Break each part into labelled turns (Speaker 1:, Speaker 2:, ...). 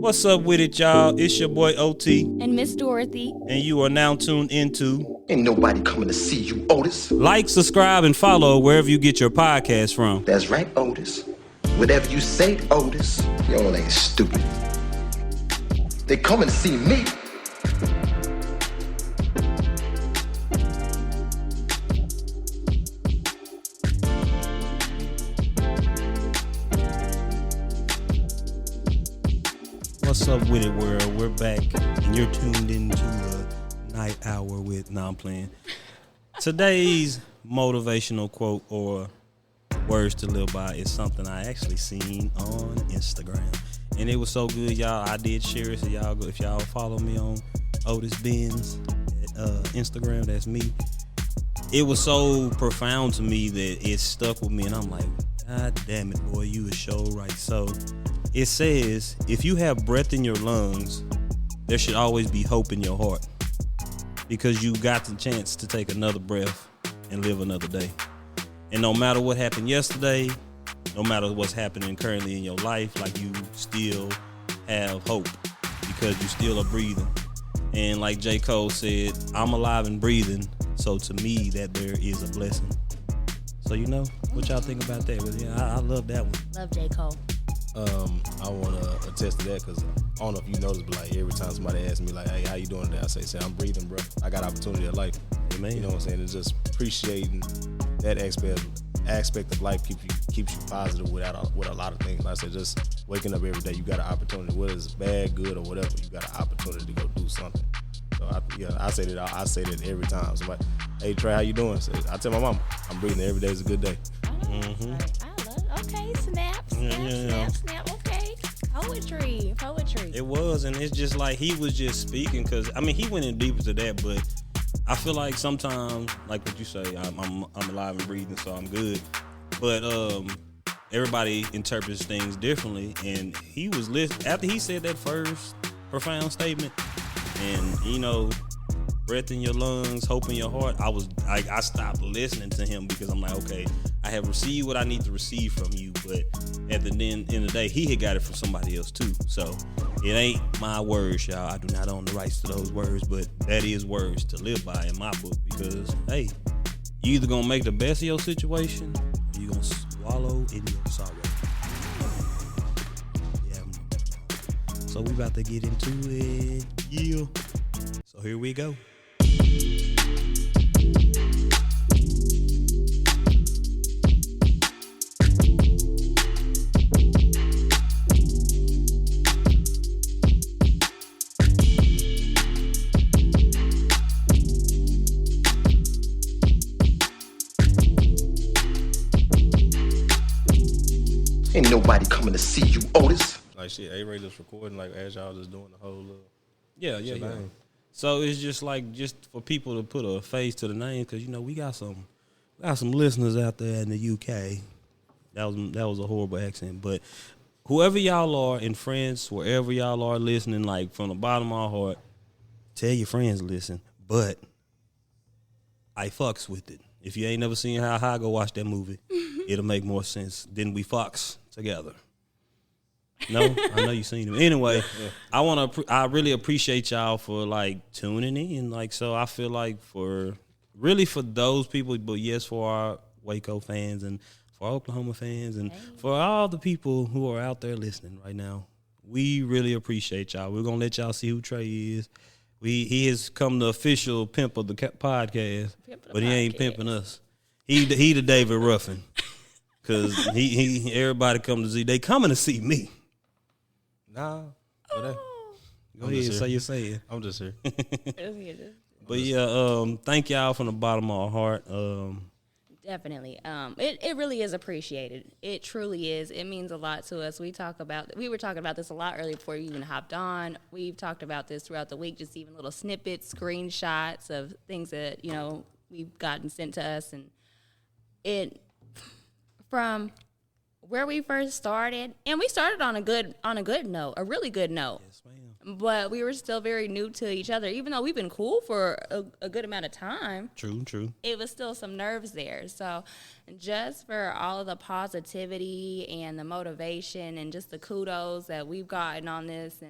Speaker 1: What's up with it, y'all? It's your boy OT.
Speaker 2: And Miss Dorothy.
Speaker 1: And you are now tuned into
Speaker 3: Ain't nobody coming to see you, Otis.
Speaker 1: Like, subscribe, and follow wherever you get your podcast from.
Speaker 3: That's right, Otis. Whatever you say, Otis. Y'all ain't stupid. They coming to see me.
Speaker 1: What's up with it, world? We're back, and you're tuned into the night hour with... Nah, I'm playing. Today's motivational quote or words to live by is something I actually seen on Instagram. And it was so good, y'all. I did share it, so y'all go, if y'all follow me on Otis Benz at Instagram, that's me. It was so profound to me that it stuck with me, and I'm like, God damn it, boy, you was so right. So it says, if you have breath in your lungs, there should always be hope in your heart, because you got the chance to take another breath and live another day. And no matter what happened yesterday, no matter what's happening currently in your life, like, you still have hope because you still are breathing. And like J. Cole said, I'm alive and breathing. So to me, that there is a blessing. So, you know, what y'all think about that? Well, yeah, I love that one.
Speaker 2: Love J. Cole.
Speaker 4: I want to attest to that, because I don't know if you noticed, but like every time somebody asks me like, hey, how you doing today? I say I'm breathing, bro. I got opportunity of life.
Speaker 1: Amen.
Speaker 4: You know what I'm saying? It's just appreciating that aspect of life keeps you positive with a lot of things. Like I said, just waking up every day, you got an opportunity. Whether it's bad, good, or whatever, you got an opportunity to go do something. So I say that every time. Somebody, hey Trey, how you doing? So I tell my mama, I'm breathing. Every day is a good day.
Speaker 2: Mm-hmm. I love it. Okay, snap. Okay, poetry.
Speaker 1: It was, and it's just like he was just speaking, because I mean he went in deeper to that, but I feel like sometimes, like what you say, I'm alive and breathing, so I'm good. But everybody interprets things differently, and he was listening after he said that first profound statement, and you know, breath in your lungs, hope in your heart. I stopped listening to him, because I'm like, okay, I have received what I need to receive from you, but at the end of the day, he had got it from somebody else too. So it ain't my words, y'all. I do not own the rights to those words, but that is words to live by in my book, because hey, you either gonna make the best of your situation, or you gonna swallow in your sorrow. Yeah. So we about to get into it. Yeah. So here we go.
Speaker 3: Ain't nobody coming to see you, Otis.
Speaker 4: Like shit, A-Ray just recording like as y'all just doing the whole
Speaker 1: Yeah. So it's just like, just for people to put a face to the name, because you know we got some listeners out there in the UK. That was a horrible accent, but whoever y'all are, in France, wherever y'all are listening, like from the bottom of my heart, tell your friends to listen. But I fucks with it. If you ain't never seen How High, go watch that movie. It'll make more sense than we fucks together. No, I know you seen it. Anyway, yeah. I really appreciate y'all for like tuning in. Like, so I feel like for those people, but yes, for our Waco fans and for our Oklahoma fans and for all the people who are out there listening right now, we really appreciate y'all. We're gonna let y'all see who Trey is. He has come the official pimp of the podcast, but he ain't pimping us. He the David Ruffin, because he everybody come to see. They coming to see me.
Speaker 4: Nah.
Speaker 1: Go ahead, say you're saying.
Speaker 4: I'm just here.
Speaker 1: But yeah, thank y'all from the bottom of our heart.
Speaker 2: Definitely. It really is appreciated. It truly is. It means a lot to us. We were talking about this a lot earlier before you even hopped on. We've talked about this throughout the week, just even little snippets, screenshots of things that, you know, we've gotten sent to us, and it from where we first started, and we started on a good note, a really good note.
Speaker 1: Yes, ma'am.
Speaker 2: but we were still very new to each other. Even though we've been cool for a good amount of time.
Speaker 1: True.
Speaker 2: It was still some nerves there. So just for all of the positivity and the motivation and just the kudos that we've gotten on this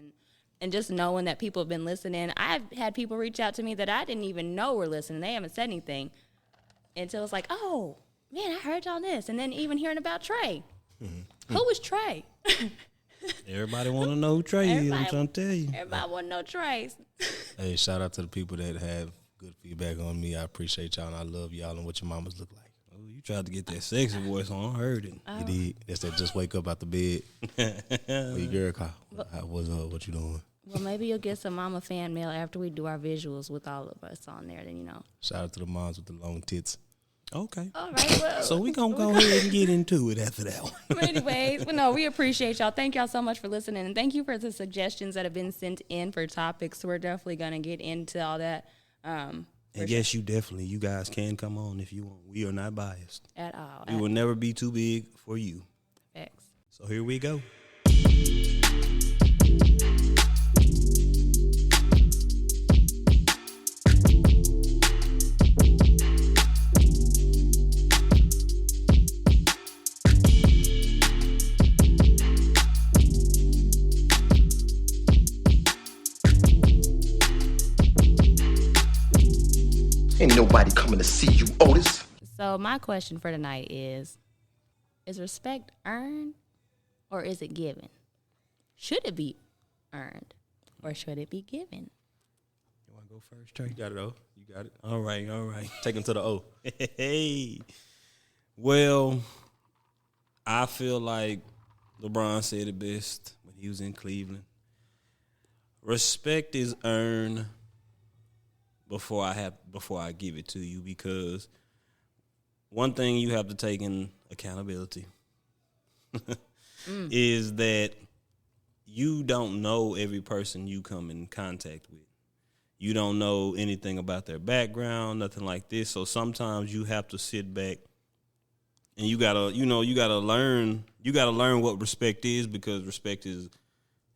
Speaker 2: and just knowing that people have been listening. I've had people reach out to me that I didn't even know were listening. They haven't said anything until it's like, oh, man, I heard y'all this. And then even hearing about Trey. Mm-hmm. Who was Trey?
Speaker 1: Everybody want to know who Trey is, I'm trying to tell you.
Speaker 2: Everybody want to know Trey.
Speaker 4: Hey, shout out to the people that have good feedback on me. I appreciate y'all, and I love y'all and what your mamas look like.
Speaker 1: Oh, you tried to get that sexy voice on. I heard it.
Speaker 4: You did. That's that just wake up out the bed. Hey, girl, what's up? What you doing?
Speaker 2: Well, maybe you'll get some mama fan mail after we do our visuals with all of us on there. Then,
Speaker 4: Shout out to the moms with the long tits.
Speaker 1: Okay.
Speaker 2: All right. Well,
Speaker 1: so we're going to go ahead and get into it after that one.
Speaker 2: But anyways, we appreciate y'all. Thank y'all so much for listening. And thank you for the suggestions that have been sent in for topics. We're definitely going to get into all that.
Speaker 1: And yes, you guys can come on if you want. We are not biased.
Speaker 2: At all.
Speaker 1: We will never be too big for you.
Speaker 2: Thanks.
Speaker 1: So here we go.
Speaker 3: Ain't nobody coming to see you, Otis.
Speaker 2: So my question for tonight is respect earned or is it given? Should it be earned or should it be given?
Speaker 1: You want to go first, Trey?
Speaker 4: You got it, O. You got it.
Speaker 1: All right.
Speaker 4: Take him to the O.
Speaker 1: Hey. Well, I feel like LeBron said it best when he was in Cleveland. Respect is earned before I give it to you, because one thing you have to take in accountability is that you don't know every person you come in contact with. You don't know anything about their background, nothing like this. So sometimes you have to sit back and you gotta learn what respect is, because respect is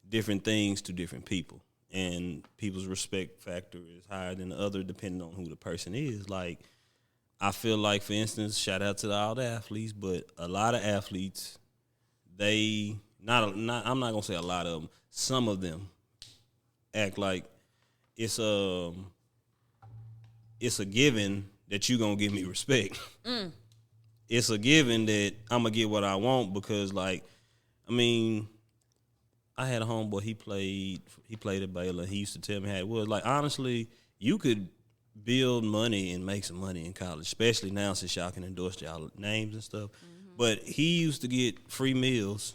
Speaker 1: different things to different people. And people's respect factor is higher than the other depending on who the person is. Like, I feel like, for instance, shout out to all the athletes, but a lot of athletes, I'm not gonna say a lot of them, some of them act like it's a given that you gonna give me respect. It's a given that I'm gonna get what I want, because, like, I mean, I had a homeboy, he played at Baylor. He used to tell me how it was. Like, honestly, you could build money and make some money in college, especially now since y'all can endorse y'all names and stuff. Mm-hmm. But he used to get free meals.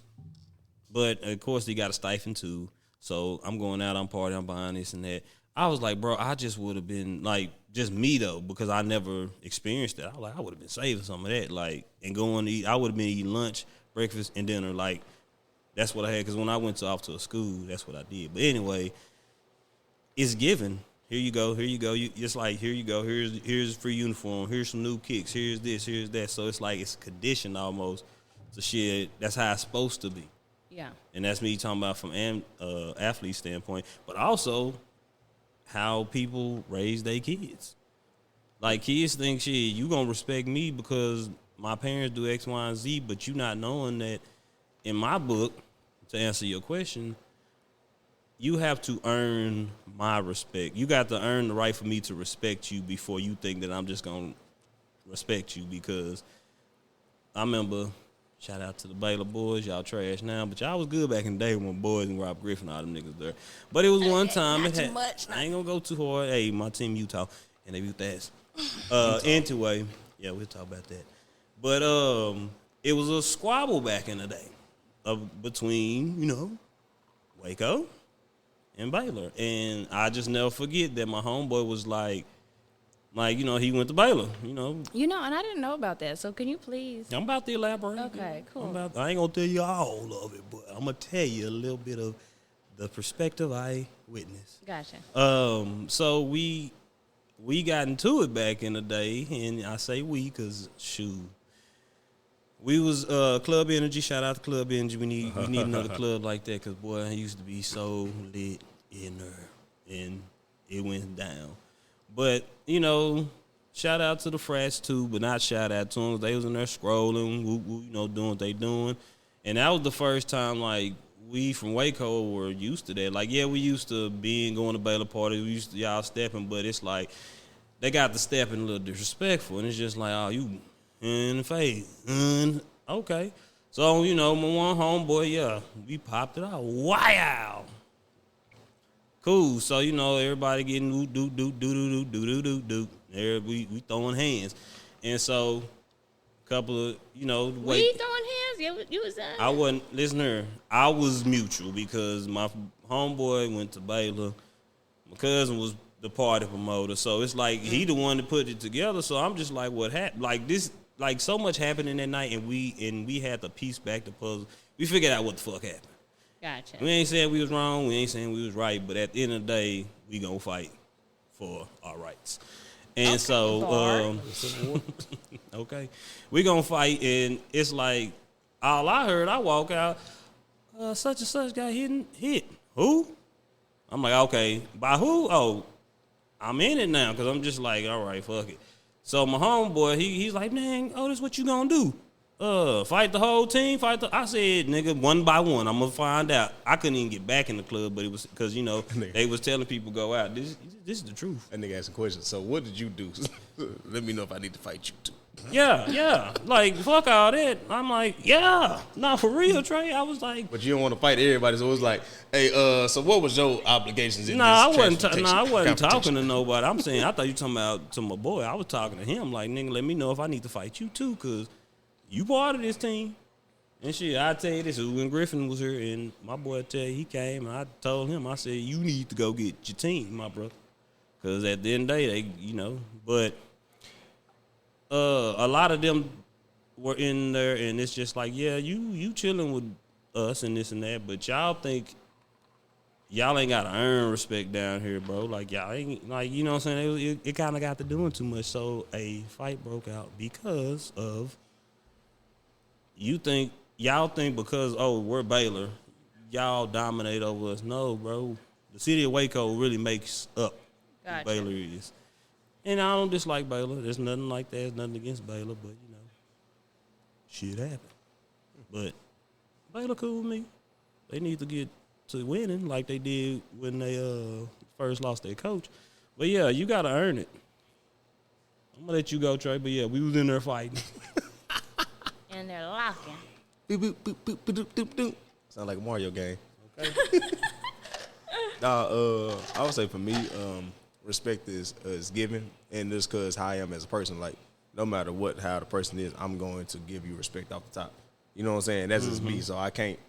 Speaker 1: But, of course, he got a stipend, too. So I'm going out, I'm partying, I'm buying this and that. I was like, bro, I just would have been, like, just me, though, because I never experienced that. I was like, I would have been saving some of that, like, and going to eat. I would have been eating lunch, breakfast, and dinner, like, that's what I had, because when I went off to a school, that's what I did. But anyway, it's given. Here you go. It's like, here you go. Here's a free uniform. Here's some new kicks. Here's this. Here's that. So it's like it's conditioned almost to shit. That's how it's supposed to be.
Speaker 2: Yeah.
Speaker 1: And that's me talking about from an athlete standpoint, but also how people raise their kids. Like, kids think, shit, you gonna respect me because my parents do X, Y, and Z, but you not knowing that in my book, to answer your question, you have to earn my respect. You got to earn the right for me to respect you before you think that I'm just going to respect you, because I remember, shout out to the Baylor boys, y'all trash now, but y'all was good back in the day when boys and Rob Griffin, all them niggas there. But it was one time.
Speaker 2: Not too much.
Speaker 1: I ain't going to go too hard. Hey, my team Utah, and they beat the ass. Anyway, yeah, we'll talk about that. But it was a squabble back in the day between, Waco and Baylor. And I just never forget that my homeboy was like, he went to Baylor,
Speaker 2: and I didn't know about that. So can you please?
Speaker 1: I'm about to elaborate.
Speaker 2: Okay, cool.
Speaker 1: I ain't going to tell you all of it, but I'm going to tell you a little bit of the perspective I witnessed.
Speaker 2: Gotcha.
Speaker 1: So we got into it back in the day, and I say we because, shoot, we was Club Energy. Shout out to Club Energy. We need another club like that, because, boy, it used to be so lit. in there, and it went down. But you know, shout out to the frats too, but not shout out to them. They was in there scrolling, doing what they doing, and that was the first time like we from Waco were used to that. Like, yeah, we used to going to Baylor parties, we used to y'all stepping, but it's like they got the stepping a little disrespectful, and it's just like, oh, you in the face, okay. So, my one homeboy, yeah, we popped it out. Wow. Cool. So, everybody getting do. We throwing hands. And so, a couple of,
Speaker 2: We throwing hands? Yeah, you was
Speaker 1: I wasn't, listener, I was mutual because my homeboy went to Baylor. My cousin was the party promoter. So, it's like he the one that put it together. So, I'm just like, what happened? Like, this. Like, so much happened in that night, and we had to piece back the puzzle. We figured out what the fuck happened.
Speaker 2: Gotcha.
Speaker 1: We ain't saying we was wrong. We ain't saying we was right. But at the end of the day, we gonna fight for our rights. And okay, we gonna fight. And it's like, all I heard, I walk out, such and such got hit. Who? I'm like, okay, by who? Oh, I'm in it now because I'm just like, all right, fuck it. So my homeboy, he's like, man, this what you gonna do? Fight the whole team? I said, nigga, one by one, I'm gonna find out. I couldn't even get back in the club, but it was because, they was telling people go out. This is the truth.
Speaker 4: That nigga asked a question. So what did you do? Let me know if I need to fight you too.
Speaker 1: Yeah. Like, fuck all that. I'm like, yeah. Nah, for real, Trey. I was like.
Speaker 4: But you don't want to fight everybody, so it was like, hey, so what was your obligations in this
Speaker 1: I wasn't talking to nobody. I'm saying, I thought you talking about to my boy. I was talking to him like, nigga, let me know if I need to fight you too, because you part of this team. And shit, I tell you this, when Griffin was here, and my boy tell you, he came, and I told him, I said, you need to go get your team, my brother. Because at the end of the day, they, but a lot of them were in there, and it's just like, yeah, you chilling with us and this and that, but y'all think y'all ain't got to earn respect down here, bro. Like, y'all ain't, like, you know what I'm saying? It kind of got to doing too much. So a fight broke out because of y'all think because, we're Baylor, y'all dominate over us. No, bro. The city of Waco really makes up who Baylor is. And I don't dislike Baylor. There's nothing like that. There's nothing against Baylor, but, shit happened. But Baylor cool with me. They need to get to winning like they did when they first lost their coach. But, yeah, you got to earn it. I'm going to let you go, Trey. But, yeah, we was in there fighting.
Speaker 2: And they're locking.
Speaker 4: Boop, boop, boop, boop, boop, boop, boop. Sound like a Mario game. Okay. I would say for me, respect is given, and just because how I am as a person, like no matter how the person is, I'm going to give you respect off the top. You know what I'm saying? That's just me. So I can't.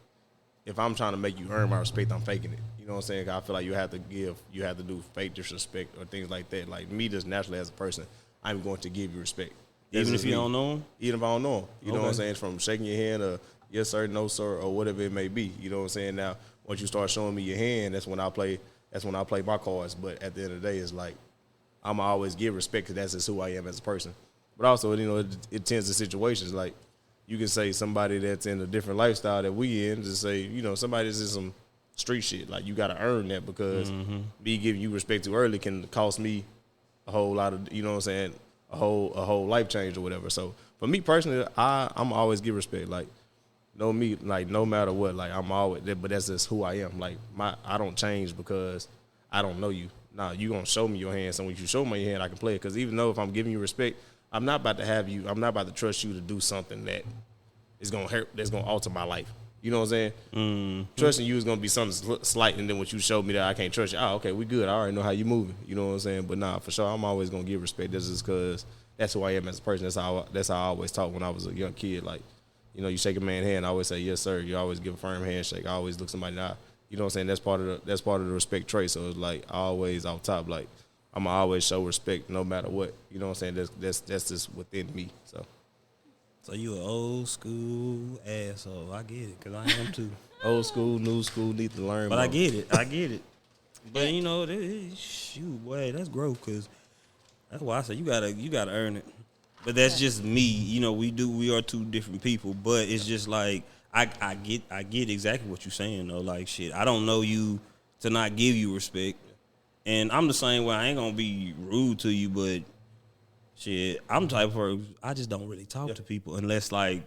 Speaker 4: If I'm trying to make you earn my respect, I'm faking it. You know what I'm saying? I feel like you have to do fake disrespect or things like that. Like me, just naturally as a person, I'm going to give you respect.
Speaker 1: Even if you don't know him?
Speaker 4: Even if I don't know him. You know what I'm saying? From shaking your hand or yes sir, no sir, or whatever it may be. You know what I'm saying? Now, once you start showing me your hand, that's when I play my cards. But at the end of the day, it's like I'm always give respect because that's just who I am as a person. But also, it tends to situations like you can say somebody that's in a different lifestyle that we in, just say, somebody that's in some street shit. Like you got to earn that because me giving you respect too early can cost me a whole lot of, you know what I'm saying, a whole life change or whatever. So for me personally, I'm always give respect. Like no matter what, like I'm always, but that's just who I am. Like I don't change because I don't know you. Nah, you gonna show me your hand. So when you show me your hand, I can play it. Because even though if I'm giving you respect, I'm not about to trust you to do something that is gonna hurt, that's gonna alter my life. You know what I'm saying? Trusting you is gonna be something slight, and then when you show me that I can't trust you, okay, we good. I already know how you moving. You know what I'm saying? But nah, for sure, I'm always gonna give respect. That's just because that's who I am as a person. That's how I always talk when I was a young kid. Like, you shake a man's hand, I always say yes sir. You always give a firm handshake. I always look somebody in the eye. You know what I'm saying? That's part of the respect trait. So it's like always off top. Like I'm gonna always show respect no matter what. You know what I'm saying? That's just within me.
Speaker 1: So you an old school asshole. I get it, because I am too.
Speaker 4: Old school, new school, need to learn
Speaker 1: But
Speaker 4: more.
Speaker 1: I get it. But shoot, boy, that's growth, because that's why I say you gotta earn it. But that's just me. We are two different people. But it's just like I get exactly what you're saying though. Like shit, I don't know you to not give you respect. And I'm the same way. I ain't gonna be rude to you, but shit, I'm the type of person, I just don't really talk to people unless like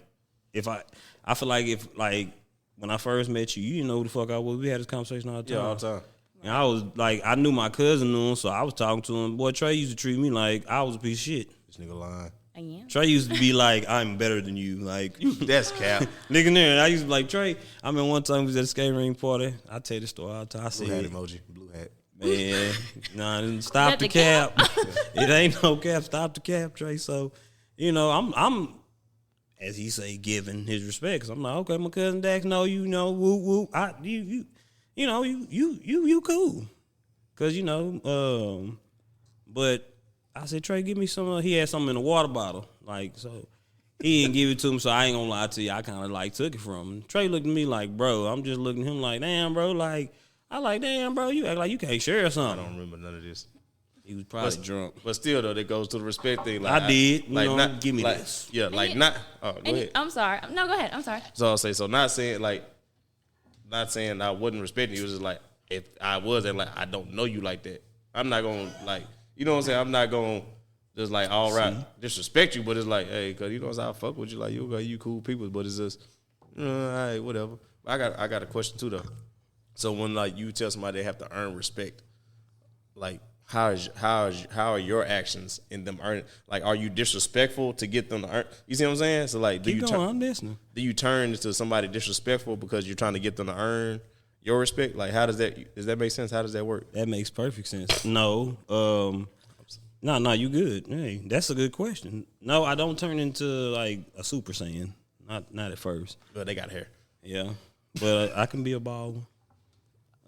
Speaker 1: if I feel like if like when I first met you, you didn't know who the fuck I was. We had this conversation all the time.
Speaker 4: Yeah, all the time.
Speaker 1: And I was like, I knew my cousin knew him, so I was talking to him. Boy, Trey used to treat me like I was a piece of shit.
Speaker 4: This nigga lying.
Speaker 2: I am.
Speaker 1: Trey used to be like, I'm better than you. Like,
Speaker 4: That's cap.
Speaker 1: nigga there. I used to be like, Trey, I remember one time we was at a skating ring party. I tell the story all the time. I
Speaker 4: Blue hat
Speaker 1: said,
Speaker 4: emoji. Blue hat.
Speaker 1: man, nah, stop
Speaker 2: That
Speaker 1: the
Speaker 2: the
Speaker 1: cap. It ain't no cap. Stop the cap, Trey. So, you know, I'm as he say, giving his respect. Cause I'm like, okay, my cousin Dax, know you know, whoop whoop. You cool. Cause you know, but I said, Trey, give me some. He had something in a water bottle, like so. He didn't give it to him, so I ain't gonna lie to you. I kind of like took it from him. Trey looked at me like, bro. I'm just looking at him like, damn, bro. Like, I like, damn, bro. You act like you can't share
Speaker 4: I
Speaker 1: something.
Speaker 4: don't remember none of this.
Speaker 1: He was probably drunk.
Speaker 4: But still, though, that goes to the respect thing. Like
Speaker 1: I did.
Speaker 4: Like,
Speaker 1: You know,
Speaker 4: not,
Speaker 1: give me
Speaker 4: like,
Speaker 1: this.
Speaker 4: Yeah, like
Speaker 2: you-
Speaker 4: not. Oh, go
Speaker 2: And
Speaker 4: ahead.
Speaker 2: I'm sorry. No, go ahead. I'm sorry.
Speaker 4: So I'll say, so not saying I wasn't respecting you. It was just like, if I was, and like, I don't know you like that. I'm not going to, like, you know what I'm saying? I'm not going to just like, all right, disrespect you, but it's like, hey, because you know what I'm saying? I fuck with you. Like, you cool people, but it's just, all right, whatever. I got a question too, though. So when, like, you tell somebody they have to earn respect, like, how are your actions in them earning? Like, are you disrespectful to get them to earn? You see what I'm saying? So, like,
Speaker 1: Keep going. I'm listening.
Speaker 4: do you turn into somebody disrespectful because you're trying to get them to earn your respect? Like, does that make sense? How does that work?
Speaker 1: That makes perfect sense. No, no, you good. Hey, that's a good question. No, I don't turn into like a Super Saiyan. Not at first.
Speaker 4: Well, they got hair.
Speaker 1: Yeah, but I can be a ball.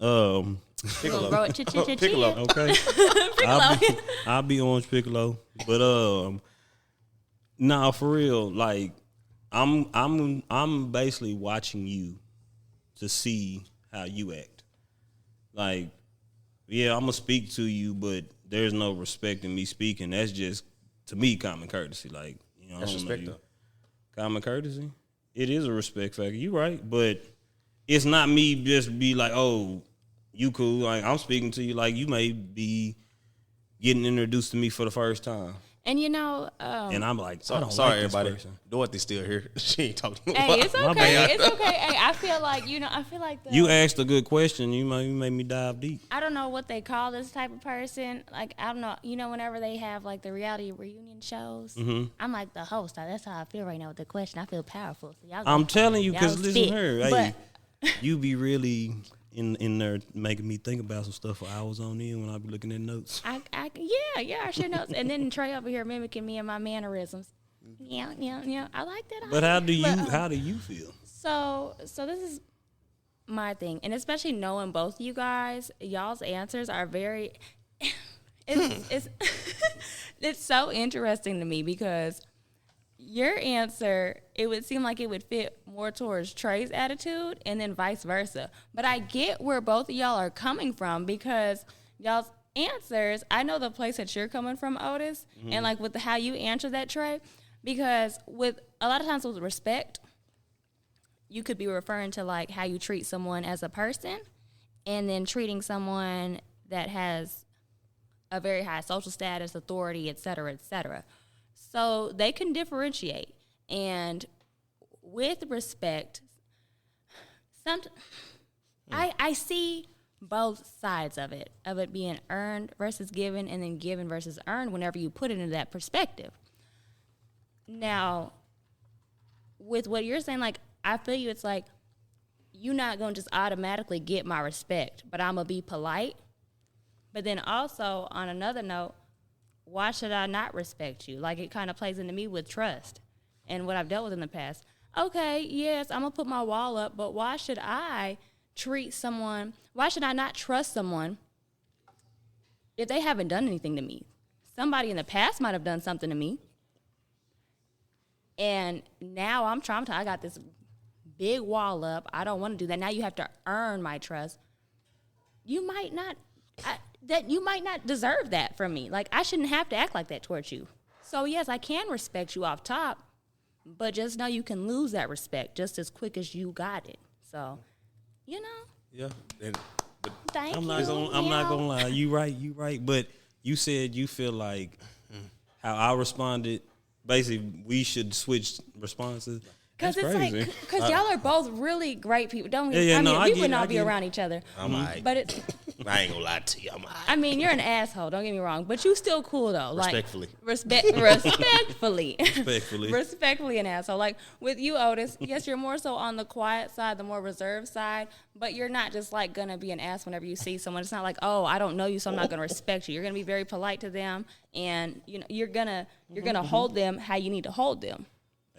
Speaker 2: Piccolo. Bro,
Speaker 4: Piccolo.
Speaker 1: Okay. I'll be Orange Piccolo. But nah, for real, like I'm basically watching you to see how you act. Like, yeah, I'm gonna speak to you, but there's no respect in me speaking. That's just, to me, common courtesy. Like, you know,
Speaker 4: That's
Speaker 1: I don't know
Speaker 4: respect,
Speaker 1: you.
Speaker 4: though.
Speaker 1: Common courtesy. It is a respect factor. You right, but it's not me just be like, oh, you cool. Like, I'm speaking to you like you may be getting introduced to me for the first time,
Speaker 2: And you know,
Speaker 1: and I'm like,
Speaker 4: So,
Speaker 1: I don't
Speaker 4: sorry,
Speaker 1: like this
Speaker 4: everybody.
Speaker 1: person.
Speaker 4: Dorothy's still here. She ain't talking.
Speaker 2: hey, it's
Speaker 1: My
Speaker 2: okay.
Speaker 1: bad.
Speaker 2: It's okay. Hey, I feel like the,
Speaker 1: You asked a good question. You made me dive deep.
Speaker 2: I don't know what they call this type of person. Like, I don't know. You know, whenever they have like the reality reunion shows, I'm like the host. That's how I feel right now with the question. I feel powerful. So y'all
Speaker 1: I'm telling you,
Speaker 2: y'all
Speaker 1: because listen
Speaker 2: spit.
Speaker 1: to her. Hey,
Speaker 2: But
Speaker 1: you be really in there making me think about some stuff for hours on end when I be looking at notes.
Speaker 2: I share notes. And then Trey over here mimicking me and my mannerisms. Yeah. I like that.
Speaker 1: But how do you feel?
Speaker 2: So this is my thing, and especially knowing both you guys, y'all's answers are very. It's it's so interesting to me because your answer, it would seem like it would fit more towards Trey's attitude, and then vice versa. But I get where both of y'all are coming from because y'all's answers. I know the place that you're coming from, Otis, and like with how you answer that, Trey. Because with a lot of times with respect, you could be referring to like how you treat someone as a person, and then treating someone that has a very high social status, authority, et cetera, et cetera. So they can differentiate. And with respect, I see both sides of it being earned versus given, and then given versus earned whenever you put it into that perspective. Now, with what you're saying, like, I feel you, it's like, you're not going to just automatically get my respect, but I'm going to be polite. But then also, on another note, why should I not respect you? Like, it kind of plays into me with trust and what I've dealt with in the past. Okay, yes, I'm going to put my wall up, but why should I not trust someone if they haven't done anything to me? Somebody in the past might have done something to me, and now I'm traumatized. I got this big wall up. I don't want to do that. Now you have to earn my trust. You might not deserve that from me. Like, I shouldn't have to act like that towards you. So yes, I can respect you off top, but just know you can lose that respect just as quick as you got it. So, you know.
Speaker 4: Yeah. But
Speaker 2: Dang Thank
Speaker 1: I'm
Speaker 2: you.
Speaker 1: not gonna lie. You right. But you said you feel like how I responded. Basically, we should switch responses.
Speaker 2: Because
Speaker 1: That's
Speaker 2: it's
Speaker 1: crazy.
Speaker 2: like, because y'all are both really great people. Don't we?
Speaker 1: Yeah,
Speaker 2: I
Speaker 1: no,
Speaker 2: mean,
Speaker 1: I
Speaker 2: we
Speaker 1: get
Speaker 2: would
Speaker 1: it, I
Speaker 2: not be
Speaker 1: get it.
Speaker 2: around each other.
Speaker 4: I'm alright.
Speaker 2: But it's,
Speaker 4: I ain't gonna lie to you. I'm alright.
Speaker 2: I mean, you're an asshole. Don't get me wrong. But you still cool though.
Speaker 4: Respectfully.
Speaker 2: Like, respectfully.
Speaker 1: Respectfully.
Speaker 2: Respectfully an asshole. Like with you, Otis, yes, you're more so on the quiet side, the more reserved side, but you're not just like gonna be an ass whenever you see someone. It's not like, oh, I don't know you, so I'm not gonna respect you. You're gonna be very polite to them, and you know you're gonna hold them how you need to hold them.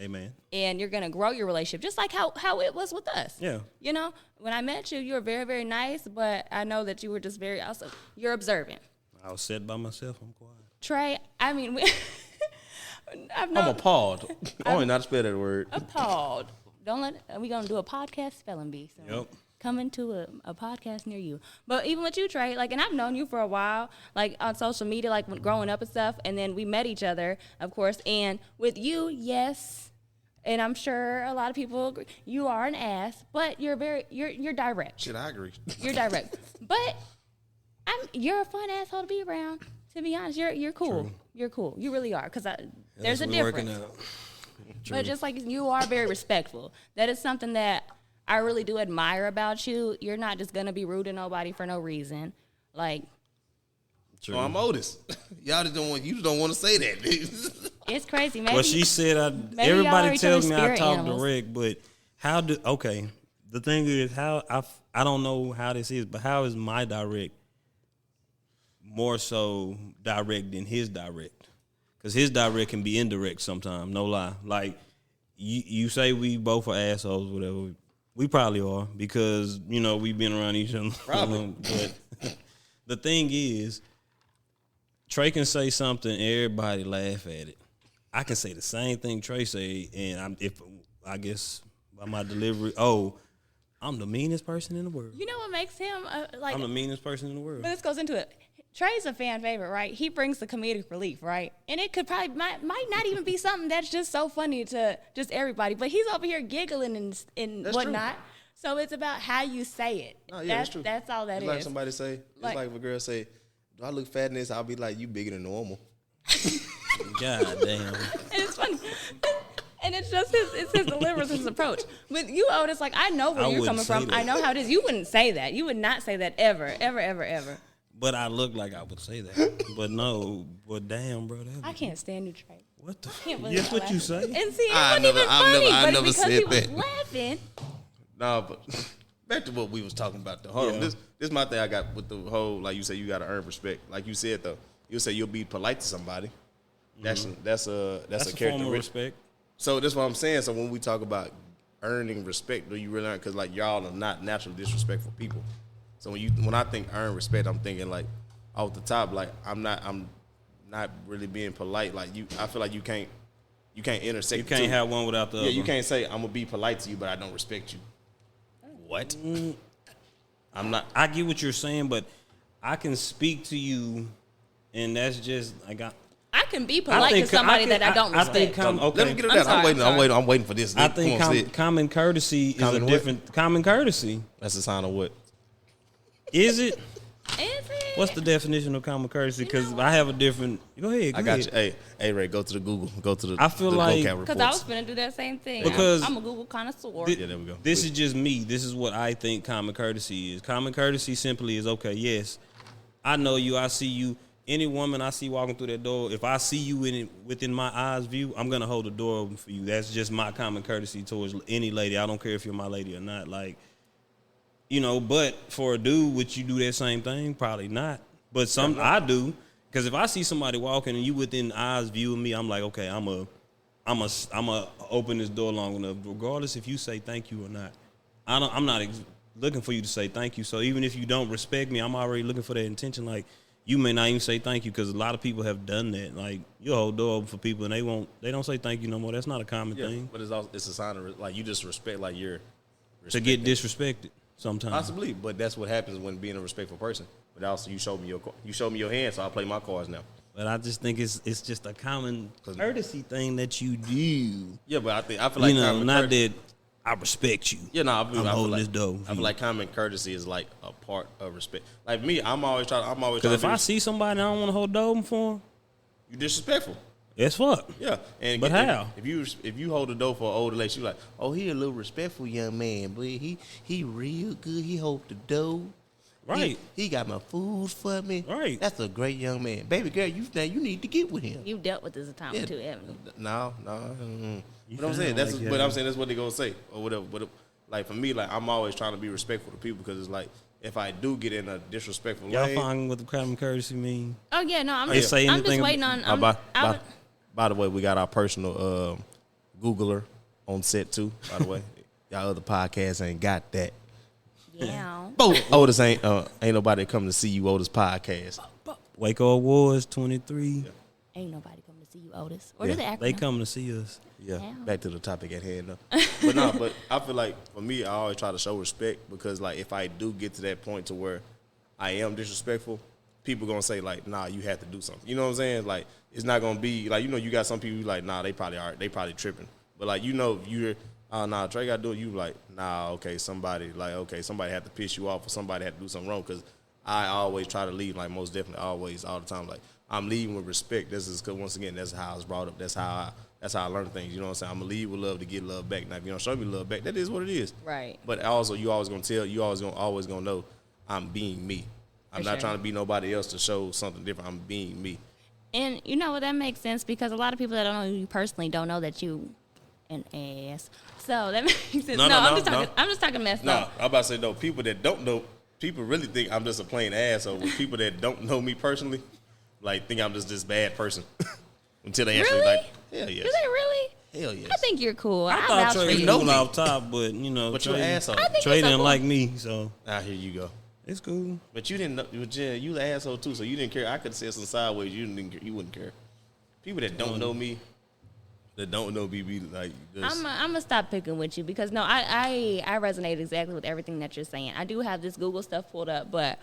Speaker 1: Amen.
Speaker 2: And you're gonna grow your relationship, just like how it was with us.
Speaker 1: Yeah.
Speaker 2: You know, when I met you, you were very, very nice, but I know that you were just very also you're observant.
Speaker 1: I was set by myself. I'm quiet.
Speaker 2: Trey, I mean,
Speaker 4: I'm appalled. I don't even know how to spell that word.
Speaker 2: appalled. Don't let. We gonna do a podcast spelling bee. So
Speaker 1: Yep.
Speaker 2: coming to a podcast near you. But even with you, Trey, like, and I've known you for a while, like on social media, like when growing up and stuff, and then we met each other, of course. And with you, yes. And I'm sure a lot of people agree. You are an ass, but you're direct.
Speaker 4: Shit, I agree.
Speaker 2: You're direct. But you're a fun asshole to be around. To be honest, you're cool.
Speaker 1: True.
Speaker 2: You're cool. You really are. Because there's a
Speaker 1: That's what we're
Speaker 2: difference.
Speaker 1: working out.
Speaker 2: But just like you are very respectful. That is something that I really do admire about you. You're not just gonna be rude to nobody for no reason. Like,
Speaker 1: True.
Speaker 4: Oh, I'm Otis. Y'all just don't want. You just don't want to say that.
Speaker 2: it's crazy. Maybe
Speaker 1: Well, she said
Speaker 2: y'all
Speaker 1: everybody
Speaker 2: are each
Speaker 1: tells
Speaker 2: other's
Speaker 1: me I
Speaker 2: spirit
Speaker 1: talk
Speaker 2: animals.
Speaker 1: direct, but how do okay? The thing is how I don't know how this is, but how is my direct more so direct than his direct? Because his direct can be indirect sometimes. No lie. Like you say we both are assholes, whatever. We probably are because we've been around each other.
Speaker 4: Probably.
Speaker 1: But the thing is, Trey can say something, everybody laugh at it. I can say the same thing Trey say, and I guess by my delivery, I'm the meanest person in the world.
Speaker 2: You know what makes him like?
Speaker 1: I'm the meanest person in the world.
Speaker 2: But this goes into it. Trey's a fan favorite, right? He brings the comedic relief, right? And it could probably might not even be something that's just so funny to just everybody. But he's over here giggling and
Speaker 4: That's
Speaker 2: whatnot. So it's about how you say it.
Speaker 4: Oh, yeah, that's true.
Speaker 2: That's all that
Speaker 4: It's
Speaker 2: is.
Speaker 4: like somebody say. It's like if a girl say, "Do I look fat in this?" I'll be like, "You bigger than normal."
Speaker 1: God damn.
Speaker 2: And it's funny. And it's just his delivery, his approach. With you, Otis, like, I know where
Speaker 1: I
Speaker 2: you're coming
Speaker 1: wouldn't say
Speaker 2: from.
Speaker 1: that.
Speaker 2: I know how it is. You wouldn't say that. You would not say that ever, ever, ever, ever.
Speaker 1: But I look like I would say that. But no. But damn, bro.
Speaker 2: I can't stand you, Trey.
Speaker 1: What the?
Speaker 2: Can't believe
Speaker 1: Yes,
Speaker 2: y'all
Speaker 1: what you
Speaker 2: laughing.
Speaker 1: say?
Speaker 2: And see, it
Speaker 4: I
Speaker 2: wasn't
Speaker 4: never-
Speaker 2: even
Speaker 4: I've
Speaker 2: funny,
Speaker 4: never- I
Speaker 2: but
Speaker 4: never
Speaker 2: because
Speaker 4: said
Speaker 2: he was
Speaker 4: that.
Speaker 2: laughing.
Speaker 4: No, but back to what we was talking about though. Hold on.
Speaker 1: Yeah.
Speaker 4: This my thing I got with the whole, like you say, you gotta earn respect. Like you said though. You'll say you'll be polite to somebody. That's a
Speaker 1: That's a form
Speaker 4: characteristic.
Speaker 1: of respect.
Speaker 4: So that's what I'm saying. So when we talk about earning respect, do you really earn? Because like y'all are not naturally disrespectful people. So when I think earn respect, I'm thinking like off the top, like I'm not really being polite. Like I feel like you can't intersect.
Speaker 1: You can't have one without the other.
Speaker 4: Yeah, you can't say I'm gonna be polite to you, but I don't respect you. What? I'm not.
Speaker 1: I get what you're saying, but I can speak to you, and that's just
Speaker 2: I can be polite to somebody that I don't respect.
Speaker 1: I think
Speaker 4: Let me get it
Speaker 2: I'm
Speaker 4: out.
Speaker 2: sorry,
Speaker 4: I'm waiting for this.
Speaker 1: I
Speaker 4: Come
Speaker 1: think
Speaker 4: on, say it.
Speaker 1: common courtesy is
Speaker 4: Common
Speaker 1: a
Speaker 4: what?
Speaker 1: different common courtesy.
Speaker 4: That's a sign of what?
Speaker 1: Is it?
Speaker 2: Is it?
Speaker 1: What's the definition of common courtesy? Because I have a different. Go ahead.
Speaker 4: I got you. Hey, Ray, go to the Google. Go to the.
Speaker 1: I feel
Speaker 4: the
Speaker 1: like-
Speaker 4: vocab
Speaker 2: Because I was
Speaker 4: reports.
Speaker 2: going to do that same thing.
Speaker 1: Because-
Speaker 2: I'm a Google connoisseur.
Speaker 4: Yeah, there we go.
Speaker 1: This is just me. This is what I think common courtesy is. Common courtesy simply is okay. Yes, I know you. I see you. Any woman I see walking through that door, if I see you within my eyes view, I'm gonna hold the door open for you. That's just my common courtesy towards any lady. I don't care if you're my lady or not. Like, but for a dude, would you do that same thing? Probably not. But I do, because if I see somebody walking and you within eyes view of me, I'm like, okay, I'm a open this door long enough, regardless if you say thank you or not. I'm not looking for you to say thank you. So even if you don't respect me, I'm already looking for that intention. Like, you may not even say thank you, because a lot of people have done that. Like, you hold door open for people and they don't say thank you no more. That's not a common thing.
Speaker 4: But it's a sign of like you just respect, like you're
Speaker 1: To get disrespected sometimes.
Speaker 4: possibly. But that's what happens when being a respectful person. But also you showed me your hand, so I play my cards now.
Speaker 1: But I just think it's just a common courtesy thing that you do.
Speaker 4: Yeah, but I feel like common
Speaker 1: not
Speaker 4: courtesy-
Speaker 1: that I respect you.
Speaker 4: Yeah, no,
Speaker 1: I'm holding
Speaker 4: like,
Speaker 1: this dough.
Speaker 4: I feel like common courtesy is like a part of respect. Like me, I'm always trying.
Speaker 1: Because if I see somebody and I don't want to hold dough for them,
Speaker 4: you disrespectful.
Speaker 1: it's fuck.
Speaker 4: Yeah, and
Speaker 1: But how?
Speaker 4: If you hold the door for an older lady, you like, oh, he a little respectful young man, but he real good. He hold the door.
Speaker 1: Right.
Speaker 4: He got my food for me.
Speaker 1: Right.
Speaker 4: That's a great young man, baby girl. You need to get with him.
Speaker 2: You've dealt with this a time or two, haven't you?
Speaker 4: No. But I'm saying
Speaker 1: that's
Speaker 4: what they gonna say or whatever. But like for me, like I'm always trying to be respectful to people because it's like if I do get in a disrespectful
Speaker 1: Y'all
Speaker 4: lane,
Speaker 1: find what the common courtesy mean?
Speaker 2: Oh yeah, no, I'm
Speaker 1: They
Speaker 2: just
Speaker 1: say
Speaker 2: I'm just
Speaker 1: anything
Speaker 2: waiting on.
Speaker 4: by the way, we got our personal Googler on set too. By the way, y'all other podcasts ain't got that.
Speaker 2: Yeah.
Speaker 4: Otis ain't nobody coming to See You Otis podcast.
Speaker 1: Waco Awards 23.
Speaker 2: Ain't nobody coming to see you, Otis. Or do they act?
Speaker 1: They coming to see us.
Speaker 4: Yeah,
Speaker 2: Damn.
Speaker 4: back to the topic at hand though. But I feel like for me, I always try to show respect because like if I do get to that point to where I am disrespectful, people gonna say like, nah, you have to do something. You know what I'm saying? Like it's not gonna be like you got some people like, nah, they probably tripping. But like if you're nah, Trey gotta do it. You like, nah, okay, somebody had to piss you off or somebody had to do something wrong because I always try to lead like most definitely always all the time like I'm leading with respect. This is because once again that's how I was brought up. That's how I learn things. You know what I'm saying? I'm gonna lead with love to get love back. Now if you don't show me love back, that is what it is.
Speaker 2: Right.
Speaker 4: But also you always gonna know I'm being me. I'm not trying to be nobody else to show something different. I'm being me.
Speaker 2: And you know what, that makes sense because a lot of people that don't know you personally don't know that you an ass. So that makes sense. I'm just talking messed up.
Speaker 4: I'm about to say no. People that don't know, people really think I'm just a plain asshole. People that don't know me personally, like think I'm just this bad person until they actually like, hell yes.
Speaker 2: Do they really?
Speaker 4: Hell yes.
Speaker 2: I think you're cool.
Speaker 1: I
Speaker 2: vouch
Speaker 1: thought
Speaker 2: for
Speaker 1: Trey
Speaker 2: you.
Speaker 1: was cool off top, but
Speaker 4: But you're an asshole.
Speaker 1: Trey didn't like me, so
Speaker 4: Here you go.
Speaker 1: it's cool.
Speaker 4: But you didn't know. You the asshole too, so you didn't care. I could have said some sideways. You wouldn't care. People that don't know me, be like this.
Speaker 2: I'm gonna stop picking with you because no, I resonate exactly with everything that you're saying. I do have this Google stuff pulled up, but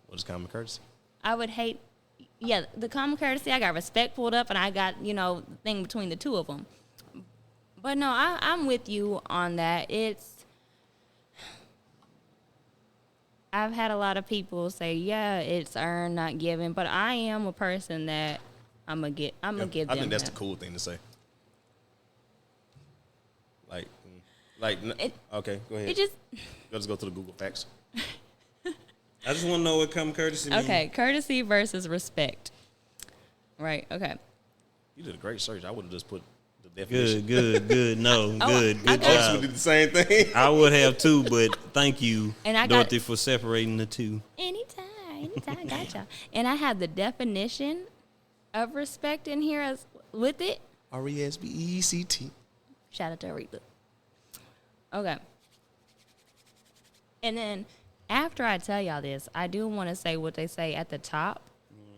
Speaker 4: What is common courtesy?
Speaker 2: I would hate. Yeah, the common courtesy. I got respect pulled up, and I got the thing between the two of them. But no, I'm with you on that. I've had a lot of people say, yeah, it's earned, not given. But I am a person that I'm gonna give them.
Speaker 4: I think that's the cool thing to say. Okay, go ahead. Let's go to the Google facts.
Speaker 1: I just want to know what common courtesy means.
Speaker 2: Okay, courtesy versus respect. Right. Okay.
Speaker 4: You did a great search. I would have just put the definition.
Speaker 1: Good. No, good
Speaker 4: I
Speaker 1: job.
Speaker 4: did the same thing.
Speaker 1: I would have too, but thank you,
Speaker 2: And
Speaker 1: Dorothy, for separating the two.
Speaker 2: Anytime, gotcha. And I have the definition of respect in here with it.
Speaker 4: RESPECT.
Speaker 2: Shout out to Aretha. Okay. And then after I tell y'all this, I do want to say what they say at the top,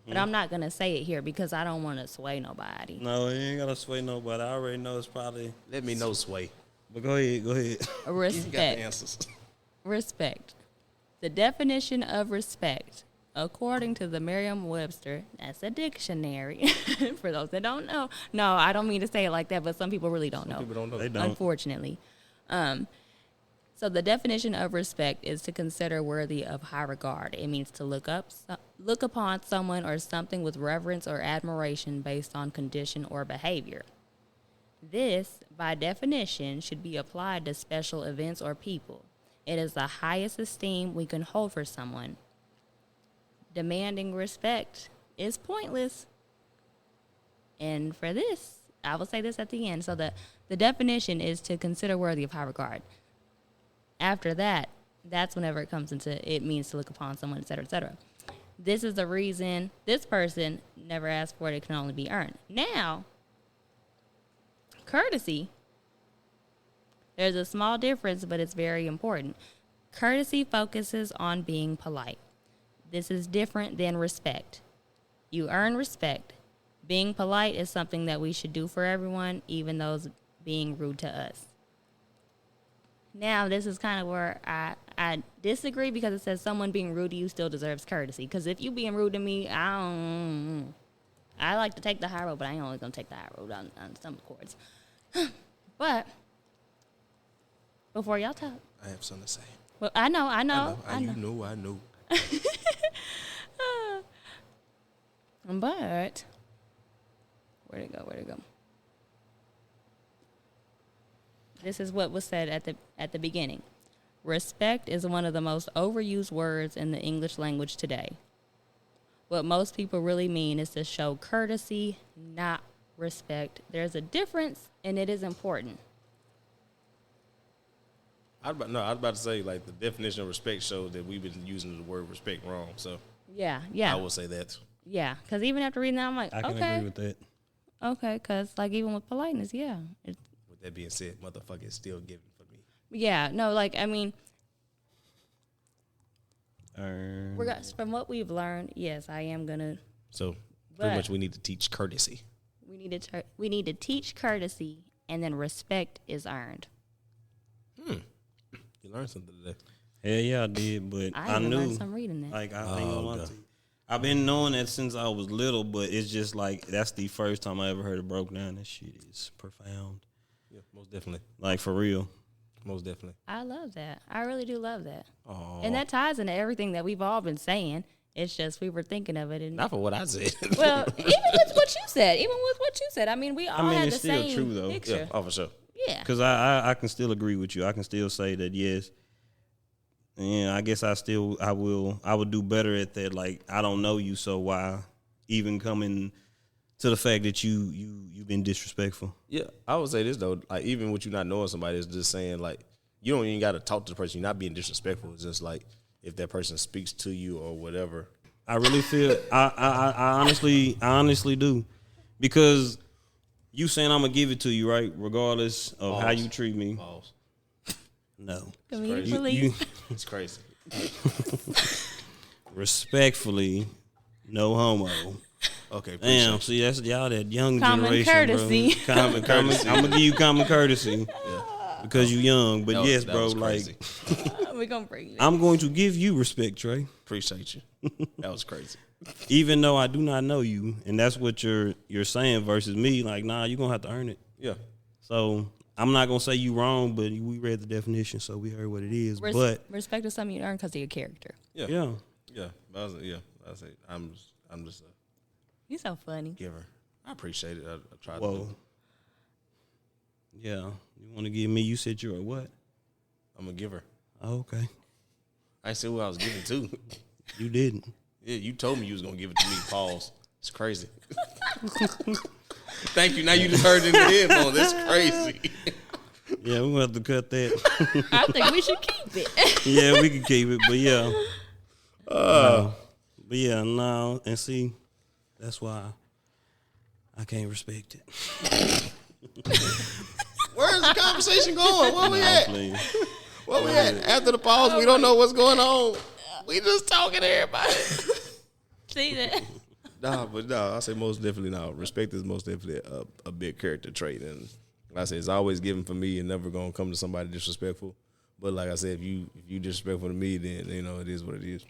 Speaker 2: but I'm not going to say it here because I don't want to sway nobody.
Speaker 1: No, you ain't got to sway nobody. I already know it's probably.
Speaker 4: Let me know, Sway.
Speaker 1: But go ahead.
Speaker 4: You got the
Speaker 2: Respect.
Speaker 4: answers.
Speaker 2: Respect. The definition of respect, according to the Merriam-Webster, that's a dictionary. For those that don't know. No, I don't mean to say it like that, but some people really don't know.
Speaker 4: People don't know.
Speaker 1: They don't.
Speaker 2: Unfortunately. So the definition of respect is to consider worthy of high regard. It means to look upon someone or something with reverence or admiration based on condition or behavior. This, by definition, should be applied to special events or people. It is the highest esteem we can hold for someone. Demanding respect is pointless. And for this, I will say this at the end. So the definition is to consider worthy of high regard. After that, that's whenever it comes into, it means to look upon someone, et cetera, et cetera. This is the reason this person never asked for it. It can only be earned. Now, courtesy, there's a small difference, but it's very important. Courtesy focuses on being polite. This is different than respect. You earn respect. Being polite is something that we should do for everyone, even those being rude to us. Now, this is kind of where I disagree because it says someone being rude to you still deserves courtesy. Because if you being rude to me, I like to take the high road, but I ain't only going to take the high road on some chords. But before y'all talk.
Speaker 4: I have something to say.
Speaker 2: Well, I know.
Speaker 4: I know.
Speaker 2: But where'd it go? This is what was said at the beginning. Respect is one of the most overused words in the English language today. What most people really mean is to show courtesy, not respect. There's a difference, and it is important.
Speaker 4: I was about to say, like, the definition of respect shows that we've been using the word respect wrong. So
Speaker 2: Yeah.
Speaker 4: I will say that.
Speaker 2: Yeah, because even after reading that, I'm like,
Speaker 1: I can
Speaker 2: okay.
Speaker 1: agree with that.
Speaker 2: Okay, because, like, even with politeness, yeah.
Speaker 4: With that being said, motherfucker is still giving for me.
Speaker 2: Yeah, no, like, I mean,
Speaker 1: Earn.
Speaker 2: from what we've learned, yes, I am going to.
Speaker 4: So
Speaker 2: But-
Speaker 4: pretty much we need to teach courtesy.
Speaker 2: We need to teach courtesy, and then respect is earned.
Speaker 4: You learned something today.
Speaker 1: Hell yeah, I did, but
Speaker 2: I
Speaker 1: I
Speaker 2: even
Speaker 1: knew.
Speaker 2: learned some reading that.
Speaker 1: Like, I ain't gonna lie
Speaker 4: okay.
Speaker 1: to you. I've been knowing that since I was little, but it's just like that's the first time I ever heard it broke down. That shit is profound.
Speaker 4: Yeah, most definitely.
Speaker 1: Like, for real.
Speaker 4: Most definitely.
Speaker 2: I love that. I really do love that.
Speaker 4: Oh,
Speaker 2: And that ties into everything that we've all been saying. It's just we were thinking of it. And
Speaker 4: not for what I said.
Speaker 2: well, even with what you said. I mean, we all
Speaker 1: mean,
Speaker 2: had
Speaker 1: it's
Speaker 2: the
Speaker 1: still
Speaker 2: same
Speaker 1: true, though.
Speaker 2: picture.
Speaker 4: Yeah, oh, for sure.
Speaker 2: Yeah.
Speaker 1: Because I can still agree with you. I can still say that, yes. Yeah, I guess I would do better at that. Like, I don't know you, so why even coming to the fact that you've been disrespectful?
Speaker 4: Yeah, I would say this though. Like, even with you not knowing somebody, is just saying, like, you don't even got to talk to the person. You're not being disrespectful. It's just like if that person speaks to you or whatever.
Speaker 1: I really feel I honestly do, because you saying I'm gonna give it to you, right, regardless of how you treat me.
Speaker 4: Balls.
Speaker 1: No,
Speaker 2: Comedic
Speaker 1: You-
Speaker 2: relief.
Speaker 1: you-
Speaker 4: It's crazy.
Speaker 1: respectfully, no homo.
Speaker 4: Okay,
Speaker 1: Damn,
Speaker 4: appreciate you.
Speaker 1: see, that's y'all that young
Speaker 2: Common
Speaker 1: generation,
Speaker 2: courtesy.
Speaker 1: bro. Common courtesy. I'm gonna give you common courtesy because you young. But yes,
Speaker 4: that
Speaker 1: bro,
Speaker 4: was
Speaker 1: like
Speaker 4: crazy.
Speaker 2: We're going to bring it.
Speaker 1: I'm going to give you respect, Trey,
Speaker 4: Appreciate you. That was crazy.
Speaker 1: even though I do not know you, and that's what you're saying versus me. Like, nah, you're gonna have to earn it.
Speaker 4: Yeah.
Speaker 1: So I'm not gonna say you wrong, but we read the definition, so we heard what it is. But
Speaker 2: Respect is something you earn because of your character.
Speaker 4: Yeah.
Speaker 1: yeah,
Speaker 4: Yeah. I say I'm just a
Speaker 2: You're so funny.
Speaker 4: giver. I appreciate it. I try to.
Speaker 1: whoa, yeah. You want to give me? You said you're a what?
Speaker 4: I'm a giver.
Speaker 1: Oh, okay,
Speaker 4: I said who I was giving to.
Speaker 1: you didn't.
Speaker 4: Yeah, you told me you was gonna give it to me. Pause. It's crazy. Thank you. Now you just heard it in the headphones. That's crazy.
Speaker 1: Yeah, we're gonna have to cut that.
Speaker 2: I think we should keep it.
Speaker 1: Yeah, we can keep it, but yeah. No. But yeah, no, and see, that's why I can't respect it.
Speaker 4: Where's the conversation going? Where we
Speaker 1: No,
Speaker 4: at?
Speaker 1: please.
Speaker 4: Where we at? After the pause, we don't know what's going on. We just talking to everybody.
Speaker 2: See that?
Speaker 4: Nah, I say most definitely no. Respect is most definitely a big character trait, and like I say, it's always given for me and never gonna come to somebody disrespectful. But like I said, if you disrespectful to me, then you know it is what it is.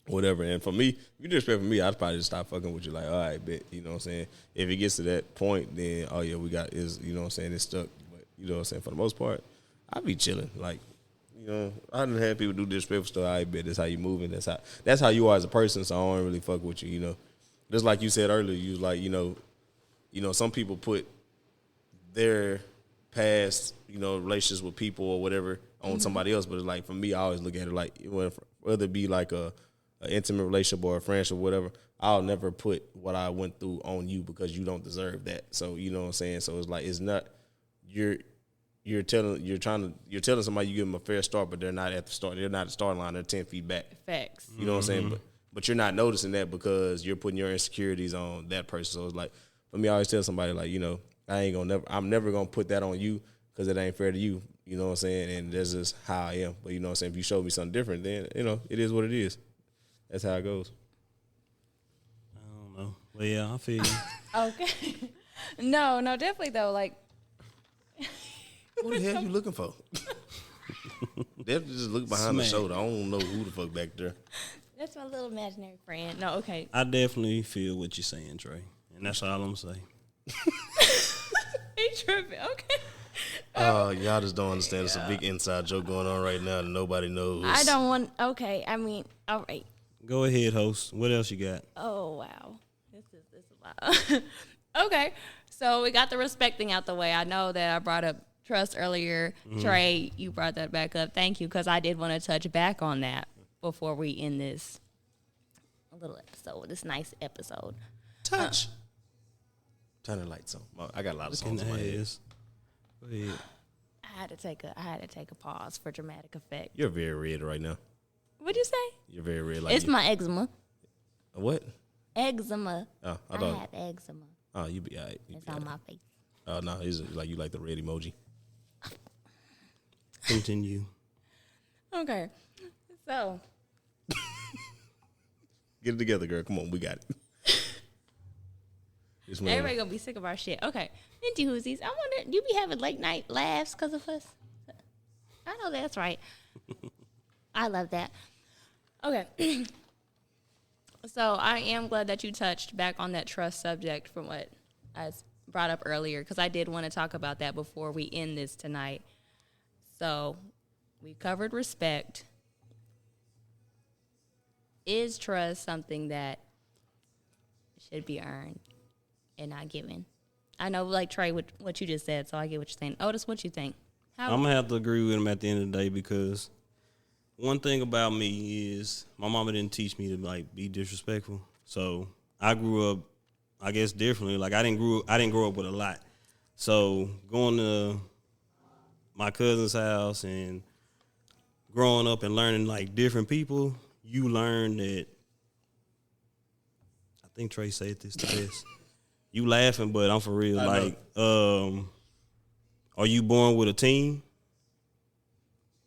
Speaker 4: Whatever. And for me, if you disrespectful me, I'd probably just stop fucking with you. Like, all right, bet. You know what I'm saying? If it gets to that point, then oh yeah, we got is you know what I'm saying, it's stuck. But you know what I'm saying, for the most part, I'd be chilling. Like, you know, I done had people do disrespectful stuff. I bet that's how you moving. That's how you are as a person. So I don't really fuck with you. You know, just like you said earlier, you was like, you know, some people put their past, you know, relationships with people or whatever on somebody else. But it's like for me, I always look at it like whether it be like a intimate relationship or a friendship, or whatever. I'll never put what I went through on you because you don't deserve that. So you know what I'm saying. So it's like it's not you're telling somebody you give them a fair start, but they're not at the start. They're not at the starting line. They're 10 feet back.
Speaker 2: Facts.
Speaker 4: You know what I'm saying? But you're not noticing that because you're putting your insecurities on that person. So it's like for me, I always tell somebody like, you know, I'm never gonna put that on you because it ain't fair to you. You know what I'm saying? And that's just how I am. But you know what I'm saying? If you show me something different, then you know it is what it is. That's how it goes.
Speaker 1: I don't know. But yeah, I feel you.
Speaker 2: Okay. No, definitely though. Like,
Speaker 4: What the hell you looking for? Definitely just look behind the
Speaker 1: Smack.
Speaker 4: shoulder. I don't know who the fuck back there.
Speaker 2: that's my little imaginary friend. No, okay.
Speaker 1: I definitely feel what you're saying, Trey. And that's all I'm saying.
Speaker 2: He tripping. Okay.
Speaker 4: Y'all just don't understand. It's a big inside joke going on right now that nobody knows.
Speaker 2: I don't want. Okay, I mean, all right.
Speaker 1: Go ahead, host. What else you got?
Speaker 2: Oh wow, this is a lot. Okay, so we got the respect thing out the way. I know that I brought up trust earlier. Trey, you brought that back up. Thank you, because I did want to touch back on that before we end this little episode. This nice episode.
Speaker 4: Touch. Turn the lights on. I got a lot of songs in my head.
Speaker 1: Go ahead.
Speaker 2: I had to take a pause for dramatic effect.
Speaker 4: You're very red right now.
Speaker 2: What'd you say?
Speaker 4: You're very red. Like
Speaker 2: It's my eczema.
Speaker 4: What?
Speaker 2: Eczema.
Speaker 4: Oh,
Speaker 2: I have eczema.
Speaker 4: Oh, you be all right.
Speaker 2: It's on my face.
Speaker 4: Oh, no, it's like you like the red emoji.
Speaker 1: Continue.
Speaker 2: Okay. So.
Speaker 4: Get it together, girl. Come on, we got it.
Speaker 2: Everybody gonna be sick of our shit. Okay. Minty Hoosies, I wonder, you be having late night laughs because of us? I know that's right. I love that. Okay. So I am glad that you touched back on that trust subject from what I brought up earlier, because I did want to talk about that before we end this tonight. So we covered respect. Is trust something that should be earned and not given? I know, like Trey, what you just said, so I get what you're saying. Otis, what you think?
Speaker 1: I'm gonna have to agree with him at the end of the day, because one thing about me is my mama didn't teach me to like be disrespectful. So I grew up, I guess, differently. Like I didn't grow up with a lot. So going to my cousin's house and growing up and learning like different people, you learn that. I think Trey said this the best. You laughing, but I'm for real. Like, are you born with a team?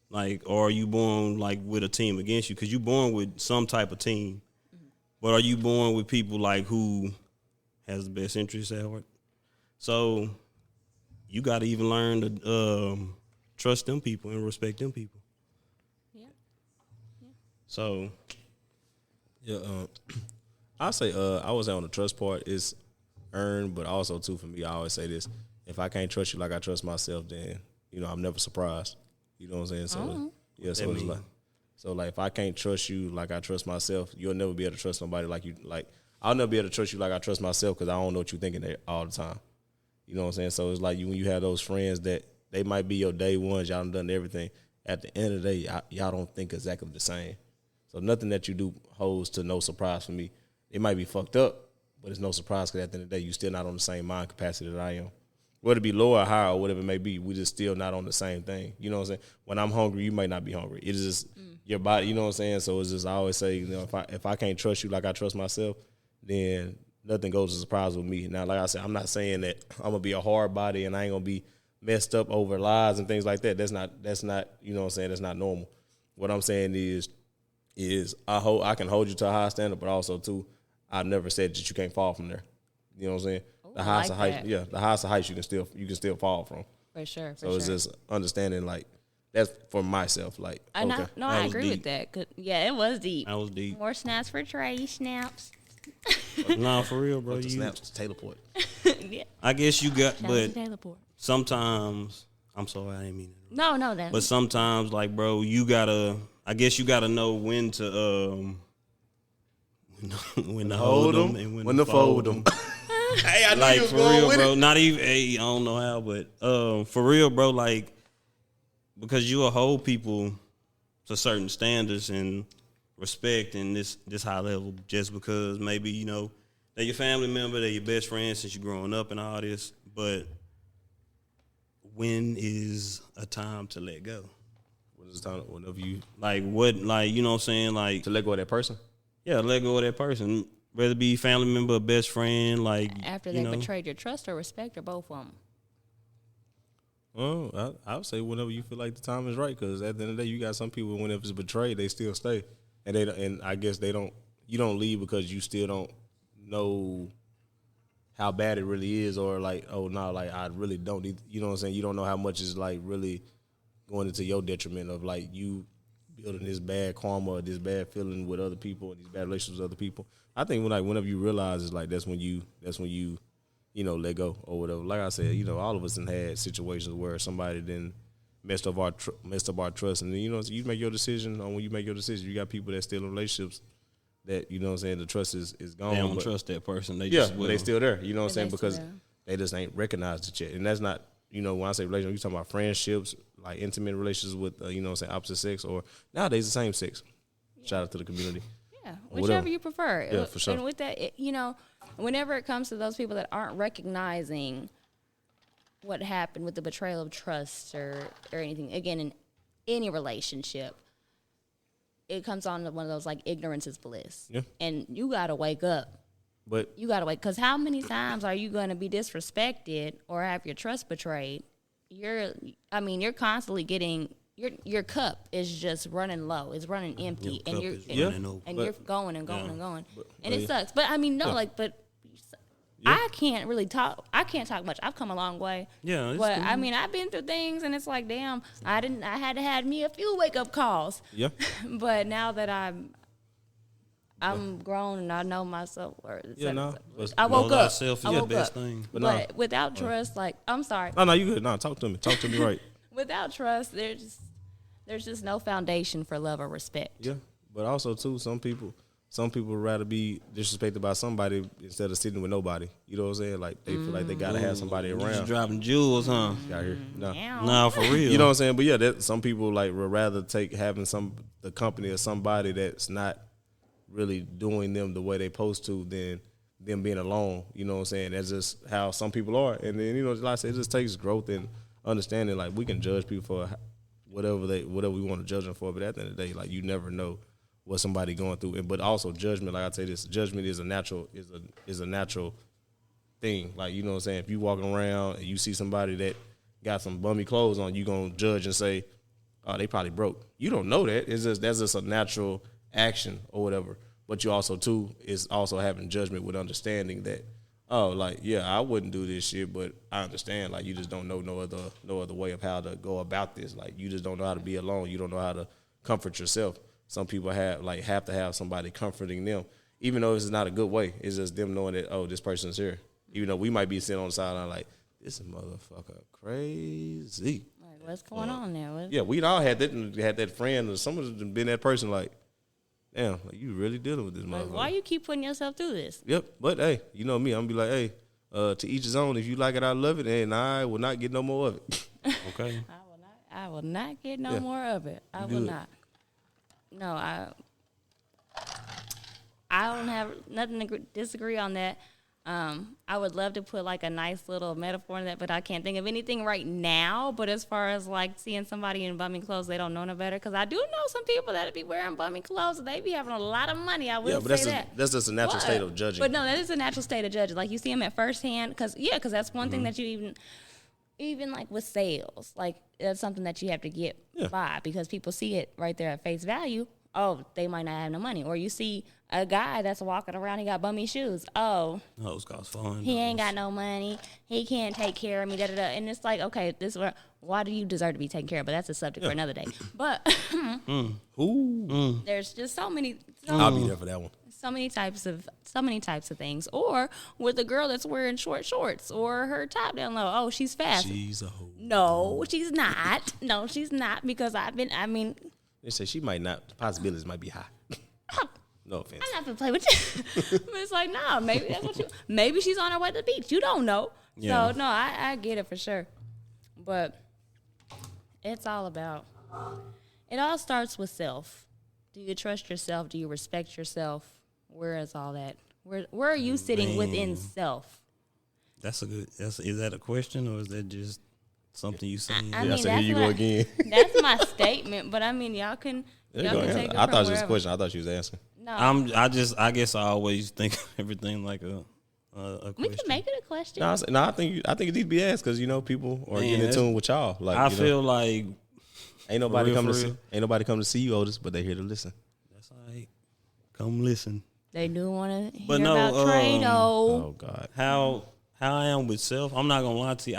Speaker 1: Like, or are you born like with a team against you? Because you born with some type of team, but are you born with people like who has the best interests at heart? So you got to even learn to trust them people and respect them people.
Speaker 2: Yeah.
Speaker 1: So,
Speaker 4: yeah, I say I would say on the trust part is earned, but also too for me, I always say this: if I can't trust you like I trust myself, then I'm never surprised. You know what I'm saying? So yeah, so it's like if I can't trust you like I trust myself, you'll never be able to trust somebody like you. Like I'll never be able to trust you like I trust myself, because I don't know what you're thinking there all the time. You know what I'm saying? So it's like when you have those friends that they might be your day ones, y'all done everything. At the end of the day, y'all don't think exactly the same. So nothing that you do holds to no surprise for me. It might be fucked up, but it's no surprise, because at the end of the day, you still not on the same mind capacity that I am. Whether it be lower or higher or whatever it may be, we just still not on the same thing. You know what I'm saying? When I'm hungry, you might not be hungry. It's just your body, you know what I'm saying? So it's just, I always say, if I can't trust you like I trust myself, then nothing goes as a surprise with me. Now, like I said, I'm not saying that I'm going to be a hard body and I ain't going to be messed up over lies and things like that. That's not, you know what I'm saying? That's not normal. What I'm saying is I can hold you to a high standard, but also, too, I've never said that you can't fall from there. You know what I'm saying? The highest of heights, the highest of heights you can still fall from.
Speaker 2: For sure.
Speaker 4: It's just understanding, like, that's for myself. Like,
Speaker 2: I agree with that. Yeah, it was deep.
Speaker 1: that was deep.
Speaker 2: More snaps for Trey. Snaps.
Speaker 1: No, for real, bro.
Speaker 4: the snaps to teleport.
Speaker 2: Yeah.
Speaker 1: I guess you got,
Speaker 2: Shout out
Speaker 1: but
Speaker 2: to Teleport.
Speaker 1: sometimes, I'm sorry, I didn't mean it.
Speaker 2: No, then.
Speaker 1: But sometimes, like, bro, I guess you gotta know when to when to hold them and when to fold them.
Speaker 4: Hey, I knew
Speaker 1: Like,
Speaker 4: you was
Speaker 1: for
Speaker 4: going
Speaker 1: real,
Speaker 4: with
Speaker 1: bro.
Speaker 4: it.
Speaker 1: Not even, I don't know how, but for real, bro, like, because you'll hold people to certain standards and respect and this high level just because maybe, they're your family member, they're your best friend since you're growing up and all this. But when is a time to let go?
Speaker 4: When is the time? Whenever you
Speaker 1: Like, what, like, you know what I'm saying? Like,
Speaker 4: to let go of that person.
Speaker 1: yeah, let go of that person. Whether it be family member, best friend, like,
Speaker 2: After they betrayed your trust or respect, or both of them?
Speaker 4: Well, I would say whenever you feel like the time is right, because at the end of the day, you got some people, whenever it's betrayed, they still stay, and I guess you don't leave because you still don't know how bad it really is, or like, oh no, like I really don't need, you know what I'm saying? You don't know how much is like really going into your detriment of like you building this bad karma or this bad feeling with other people and these bad relationships with other people. I think whenever you realize it's like that's when you let go or whatever. Like I said, all of us have had situations where somebody then messed up our trust, and then you make your decision. On when you make your decision, you got people that still in relationships that the trust is gone.
Speaker 1: They don't
Speaker 4: but,
Speaker 1: trust that person. They
Speaker 4: yeah,
Speaker 1: just
Speaker 4: but they still there. You know what I'm saying?
Speaker 2: They
Speaker 4: Because
Speaker 2: still there.
Speaker 4: they just ain't recognized it yet, and that's not. When I say relationship, you talking about friendships, like intimate relationships with opposite sex, or nowadays the same sex. Shout out to the community.
Speaker 2: Yeah,
Speaker 4: Or
Speaker 2: whichever
Speaker 4: whatever.
Speaker 2: you prefer.
Speaker 4: Yeah, for sure.
Speaker 2: And with that, whenever it comes to those people that aren't recognizing what happened with the betrayal of trust or anything, again, in any relationship, it comes on to one of those like ignorance is bliss.
Speaker 4: Yeah.
Speaker 2: And you got to wake up.
Speaker 4: But
Speaker 2: You got to wake, because how many times are you going to be disrespected or have your trust betrayed? You're constantly getting, your cup is just running low. It's running empty.
Speaker 1: Your
Speaker 2: And
Speaker 1: cup is running over.
Speaker 2: and
Speaker 4: But-
Speaker 2: you're going and going
Speaker 1: Yeah.
Speaker 2: and going.
Speaker 4: But-
Speaker 2: And it
Speaker 4: yeah.
Speaker 2: sucks. But I mean, no,
Speaker 4: Yeah.
Speaker 2: I can't really talk. I can't talk much. I've come a long way.
Speaker 1: Yeah, it's
Speaker 2: But
Speaker 1: cool.
Speaker 2: I mean, I've been through things, and it's like, damn, I had to have me a few wake up calls.
Speaker 4: yeah,
Speaker 2: But now that I'm grown and I know myself.
Speaker 4: Yeah, no,
Speaker 2: I woke
Speaker 1: know
Speaker 2: up.
Speaker 1: thyself
Speaker 2: I
Speaker 1: is the
Speaker 2: woke
Speaker 1: best
Speaker 2: up.
Speaker 1: thing.
Speaker 4: But
Speaker 2: But
Speaker 4: no.
Speaker 2: without trust, like, I'm sorry.
Speaker 4: no, you good. No, talk to me right.
Speaker 2: Without trust, there's just no foundation for love or respect.
Speaker 4: Yeah, but also too, some people would rather be disrespected by somebody instead of sitting with nobody. You know what I'm saying? Like they feel like they gotta have somebody
Speaker 1: You just
Speaker 4: around.
Speaker 1: dropping jewels, huh?
Speaker 4: Out here, no.
Speaker 2: Now,
Speaker 1: Nah, for real.
Speaker 4: You know what I'm saying? But yeah, that some people like would rather take having the company of somebody that's not really doing them the way they supposed to than them being alone. You know what I'm saying? That's just how some people are. And then like I said, it just takes growth and understanding. Like we can judge people for whatever we want to judge them for, but at the end of the day, like you never know what somebody going through. But also judgment, like I say, this judgment is a natural thing. Like you know what I'm saying? If you walk around and you see somebody that got some bummy clothes on, you gonna judge and say, "Oh, they probably broke." You don't know that. That's just a natural action or whatever. But you also too is also having judgment with understanding that, oh, like yeah, I wouldn't do this shit, but I understand. Like you just don't know no other way of how to go about this. Like you just don't know how to be alone. You don't know how to comfort yourself. Some people have to have somebody comforting them, even though it's not a good way. It's just them knowing that, oh, this person's here. Even though we might be sitting on the sideline like, this motherfucker crazy.
Speaker 2: like, what's going on there?
Speaker 4: Yeah, we all had that friend or someone's been that person like, damn, like you really dealing with this
Speaker 2: Like,
Speaker 4: motherfucker.
Speaker 2: why you keep putting yourself through this?
Speaker 4: Yep, but hey, you know me, I'm gonna be like, hey, to each his own. If you like it, I love it, and I will not get no more of it.
Speaker 1: Okay.
Speaker 2: I will not get no
Speaker 4: Yeah.
Speaker 2: more of it. I will
Speaker 4: Good.
Speaker 2: not. No, I don't have nothing to disagree on that. I would love to put like a nice little metaphor in that, but I can't think of anything right now. But as far as like seeing somebody in bummy clothes, they don't know no better. Because I do know some people that be wearing bummy clothes and they be having a lot of money. I will
Speaker 4: Yeah, but
Speaker 2: say
Speaker 4: that's just a natural
Speaker 2: But-
Speaker 4: state of judging.
Speaker 2: But no, that is a natural state of judging. Like you see them at first hand, because that's one thing that you even like with sales, like that's something that you have to get by because people see it right there at face value. Oh, they might not have no money. Or you see a guy that's walking around, he got bummy shoes. Oh,
Speaker 1: Those cost fun.
Speaker 2: he ain't got no money. He can't take care of me. Da da da. And it's like, okay, why do you deserve to be taken care of? But that's a subject for another day. But there's just so many.
Speaker 4: I'll be there for that one.
Speaker 2: So many types of things. Or with a girl that's wearing short shorts or her top down low. Oh, she's fast.
Speaker 1: She's a hoe.
Speaker 2: No, she's not. No, she's not, because
Speaker 4: They say she might not. The possibilities might be high. No offense.
Speaker 2: I'm not gonna play with you. But it's like, no, maybe that's what maybe she's on her way to the beach. You don't know.
Speaker 1: Yeah.
Speaker 2: So no, I get it for sure. But it all starts with self. Do you trust yourself? Do you respect yourself? Where is all that? Where are you sitting within self?
Speaker 1: Is that a question or is that just something you saying?
Speaker 2: I
Speaker 4: Yeah,
Speaker 2: mean,
Speaker 4: so
Speaker 2: that's
Speaker 4: here you
Speaker 2: what
Speaker 4: go again.
Speaker 2: That's my statement, but I mean, y'all can take it
Speaker 4: I
Speaker 2: from
Speaker 4: thought it was just a
Speaker 2: wherever.
Speaker 4: question. I thought she was asking.
Speaker 2: No,
Speaker 1: I guess I always think of everything like a question.
Speaker 2: we can make it a question.
Speaker 4: No, I think it needs to be asked because people are getting in tune with y'all. Like
Speaker 1: I feel like
Speaker 4: ain't nobody
Speaker 1: real,
Speaker 4: come
Speaker 1: for
Speaker 4: to
Speaker 1: real.
Speaker 4: ain't nobody come to see you, Otis, but they here to listen.
Speaker 1: that's all right. Come listen.
Speaker 2: They do want to
Speaker 1: But
Speaker 2: hear
Speaker 1: no,
Speaker 2: about Trado.
Speaker 4: Oh God.
Speaker 1: How I am with self, I'm not gonna lie to you.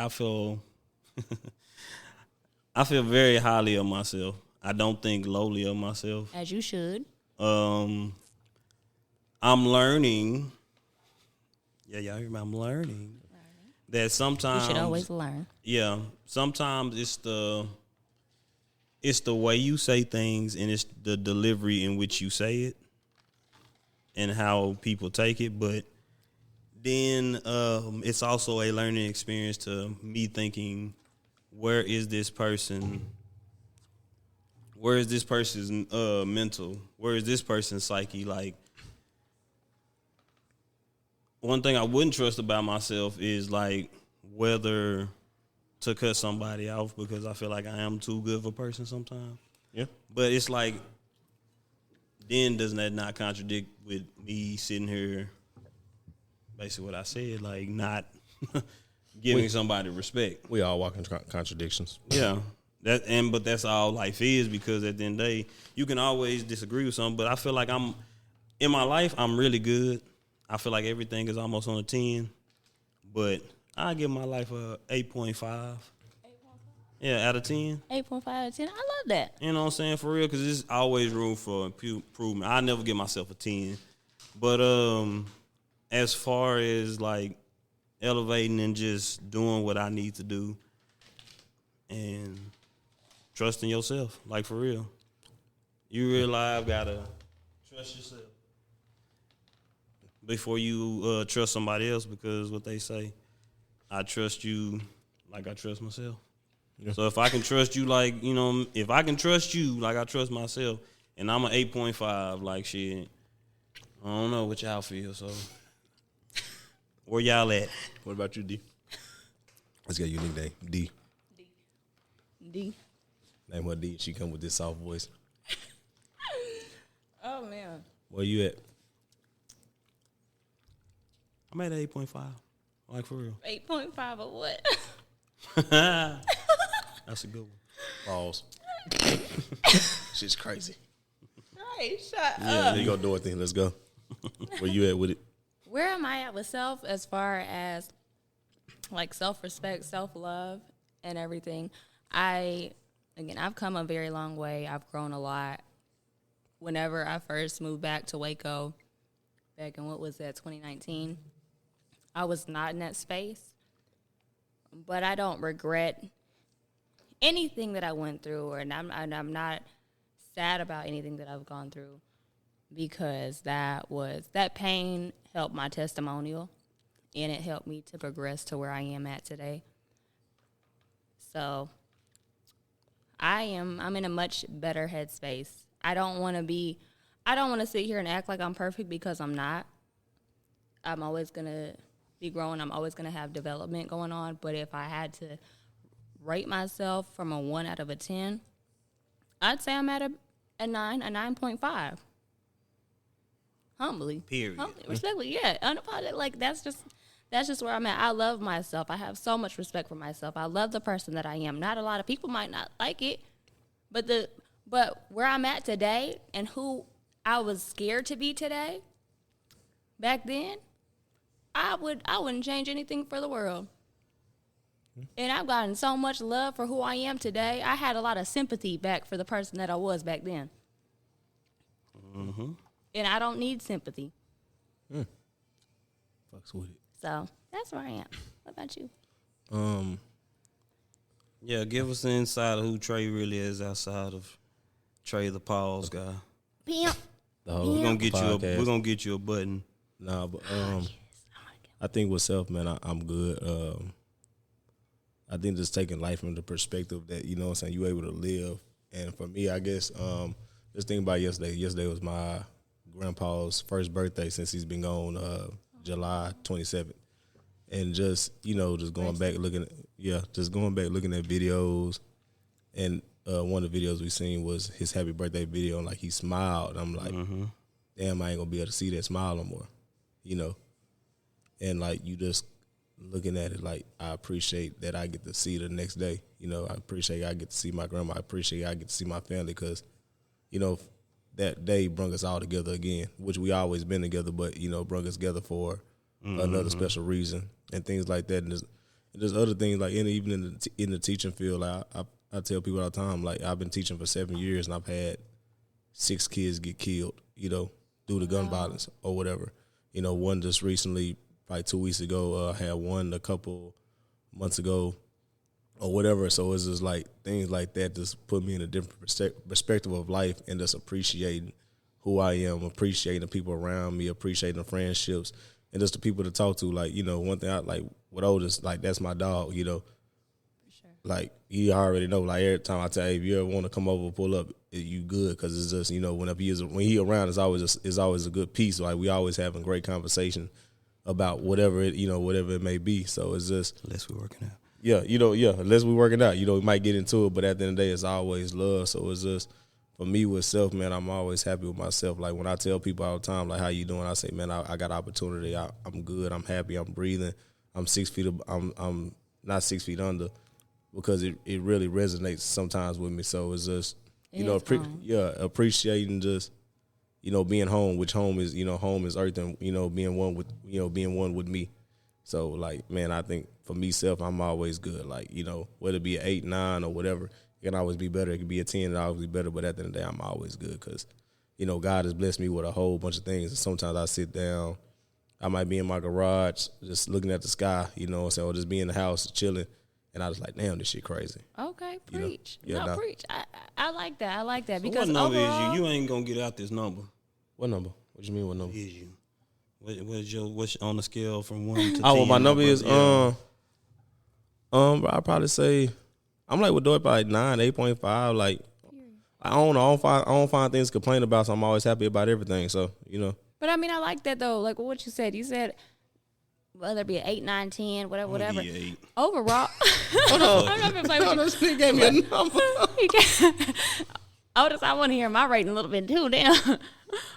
Speaker 1: I feel very highly of myself. I don't think lowly of myself.
Speaker 2: As you should.
Speaker 1: I'm learning. Yeah, y'all hear me? I'm learning that sometimes
Speaker 2: You should always learn.
Speaker 1: Yeah, sometimes it's the way you say things and it's the delivery in which you say it and how people take it. But then it's also a learning experience to me thinking, where is this person's mental? Where is this person's psyche? Like, one thing I wouldn't trust about myself is like whether to cut somebody off because I feel like I am too good of a person sometimes.
Speaker 4: Yeah.
Speaker 1: But it's like, then doesn't that not contradict with me sitting here, basically what I said, like not giving somebody respect?
Speaker 4: We all walk in contradictions.
Speaker 1: Yeah. But that's all life is, because at the end of the day, you can always disagree with something, but I feel like in my life, I'm really good. I feel like everything is almost on a 10, but I give my life a 8.5. 8.5? Yeah, out of 10.
Speaker 2: 8.5 out of 10. I love that.
Speaker 1: You know what I'm saying? For real, because there's always room for improvement. I never give myself a 10. But as far as like elevating and just doing what I need to do and trusting yourself, like for real. You realize gotta trust yourself before you trust somebody else, because what they say, I trust you like I trust myself. Yeah. So if I can trust you like, if I can trust you like I trust myself, and I'm an 8.5, like shit, I don't know what y'all feel, so where y'all at?
Speaker 4: What about you, D? Let's get a unique name. D.
Speaker 2: D.
Speaker 4: Name her D. She come with this soft voice.
Speaker 2: Oh, man.
Speaker 4: Where you at?
Speaker 1: I'm at 8.5. Like for real.
Speaker 2: 8.5 of what?
Speaker 1: That's a good one.
Speaker 4: Pause. Shit's crazy.
Speaker 2: Hey, shut
Speaker 4: Yeah,
Speaker 2: up.
Speaker 4: there you go, Dorothy. Let's go. Where you at with it?
Speaker 2: Where am I at with self as far as like self-respect, self-love, and everything? I've come a very long way. I've grown a lot. Whenever I first moved back to Waco, back in 2019, I was not in that space. But I don't regret anything that I went through, and I'm not sad about anything that I've gone through, because that pain helped my testimonial, and it helped me to progress to where I am at today. So I'm in a much better headspace. I don't want to sit here and act like I'm perfect, because I'm not. I'm always going to be growing. I'm always going to have development going on. But if I had to rate myself from a 1 out of a 10, I'd say I'm at a 9, a 9.5. Humbly.
Speaker 1: Period.
Speaker 2: Respectfully, yeah. Unapologetic. Like, that's just where I'm at. I love myself. I have so much respect for myself. I love the person that I am. Not a lot of people might not like it, but where I'm at today and who I was scared to be today, back then, I wouldn't change anything for the world. And I've gotten so much love for who I am today. I had a lot of sympathy back for the person that I was back then.
Speaker 1: Mm-hmm.
Speaker 2: And I don't need sympathy.
Speaker 4: Fucks with it.
Speaker 2: So that's where I am. What about you?
Speaker 1: Yeah, give us the insight of who Trey really is outside of Trey the pause guy.
Speaker 2: Pimp.
Speaker 1: We're gonna get you a button.
Speaker 4: Nah, but I think with self, man, I'm good. I think just taking life from the perspective that, you know what I'm saying, you able to live. And for me, I guess, just thinking about yesterday. Yesterday was my grandpa's first birthday since he's been gone, July 27th. And just, just going back looking at videos. And one of the videos we seen was his happy birthday video, and like he smiled. I'm like, damn, I ain't gonna be able to see that smile no more, And like you just looking at it, like I appreciate that I get to see the next day. I appreciate I get to see my grandma. I appreciate I get to see my family, because, that day brought us all together again, which we always been together, but brought us together for another special reason and things like that. And there's other things like even in the teaching field. I tell people all the time, like I've been teaching for 7 years and I've had 6 kids get killed, due to gun violence or whatever. One just recently probably 2 weeks ago. I had one a couple months ago or whatever. So it's just like things like that just put me in a different perspective of life and just appreciating who I am, appreciating the people around me, appreciating the friendships, and just the people to talk to. Like, one thing I like with Otis, like that's my dog, For
Speaker 2: sure.
Speaker 4: Like, you already know, like every time I tell you, if you ever want to come over, pull up, you good, because it's just, when he around, it's always a good piece. Like, we always having great conversation about whatever it may be. So it's just,
Speaker 1: Unless we're working out.
Speaker 4: yeah, unless we working out, we might get into it, but at the end of the day, it's always love. So it's just, for me with self, man, I'm always happy with myself. Like, when I tell people all the time, like, how you doing? I say, man, I got opportunity. I'm good. I'm happy. I'm breathing. I'm 6 feet. I'm not 6 feet under, because it really resonates sometimes with me. So it's just, appreciating just, being home, which home is earth, and, being one with me. So, like, man, I think for me, self, I'm always good. Like, whether it be an 8, 9, or whatever, it can always be better. It can be a 10, it always be better. But at the end of the day, I'm always good, because, God has blessed me with a whole bunch of things. And sometimes I sit down, I might be in my garage just looking at the sky, or just be in the house chilling. And I was like, damn, this shit crazy.
Speaker 2: Okay, preach.
Speaker 4: Yeah,
Speaker 2: preach. I like that. I like that.
Speaker 1: So
Speaker 2: Because
Speaker 1: what number
Speaker 2: overall,
Speaker 1: is you? You ain't gonna get out this number.
Speaker 4: What number? What you mean, what number?
Speaker 1: Is you? What's on the scale from 1 to 10?
Speaker 4: Oh, well, my number is
Speaker 1: Yeah.
Speaker 4: I'd probably say I'm like with Doyle, probably 9, 8.5. Like, I don't know. I don't find things to complain about, so I'm always happy about everything. So,
Speaker 2: But I mean, I like that though. Like what you said. You said whether it be an 8, 9, 10, whatever.
Speaker 1: Yeah, 8.
Speaker 2: Overall, I'm not gonna play with you.
Speaker 4: this nigga gave me a number.
Speaker 2: Otis, I want to hear my rating a little bit too. Damn.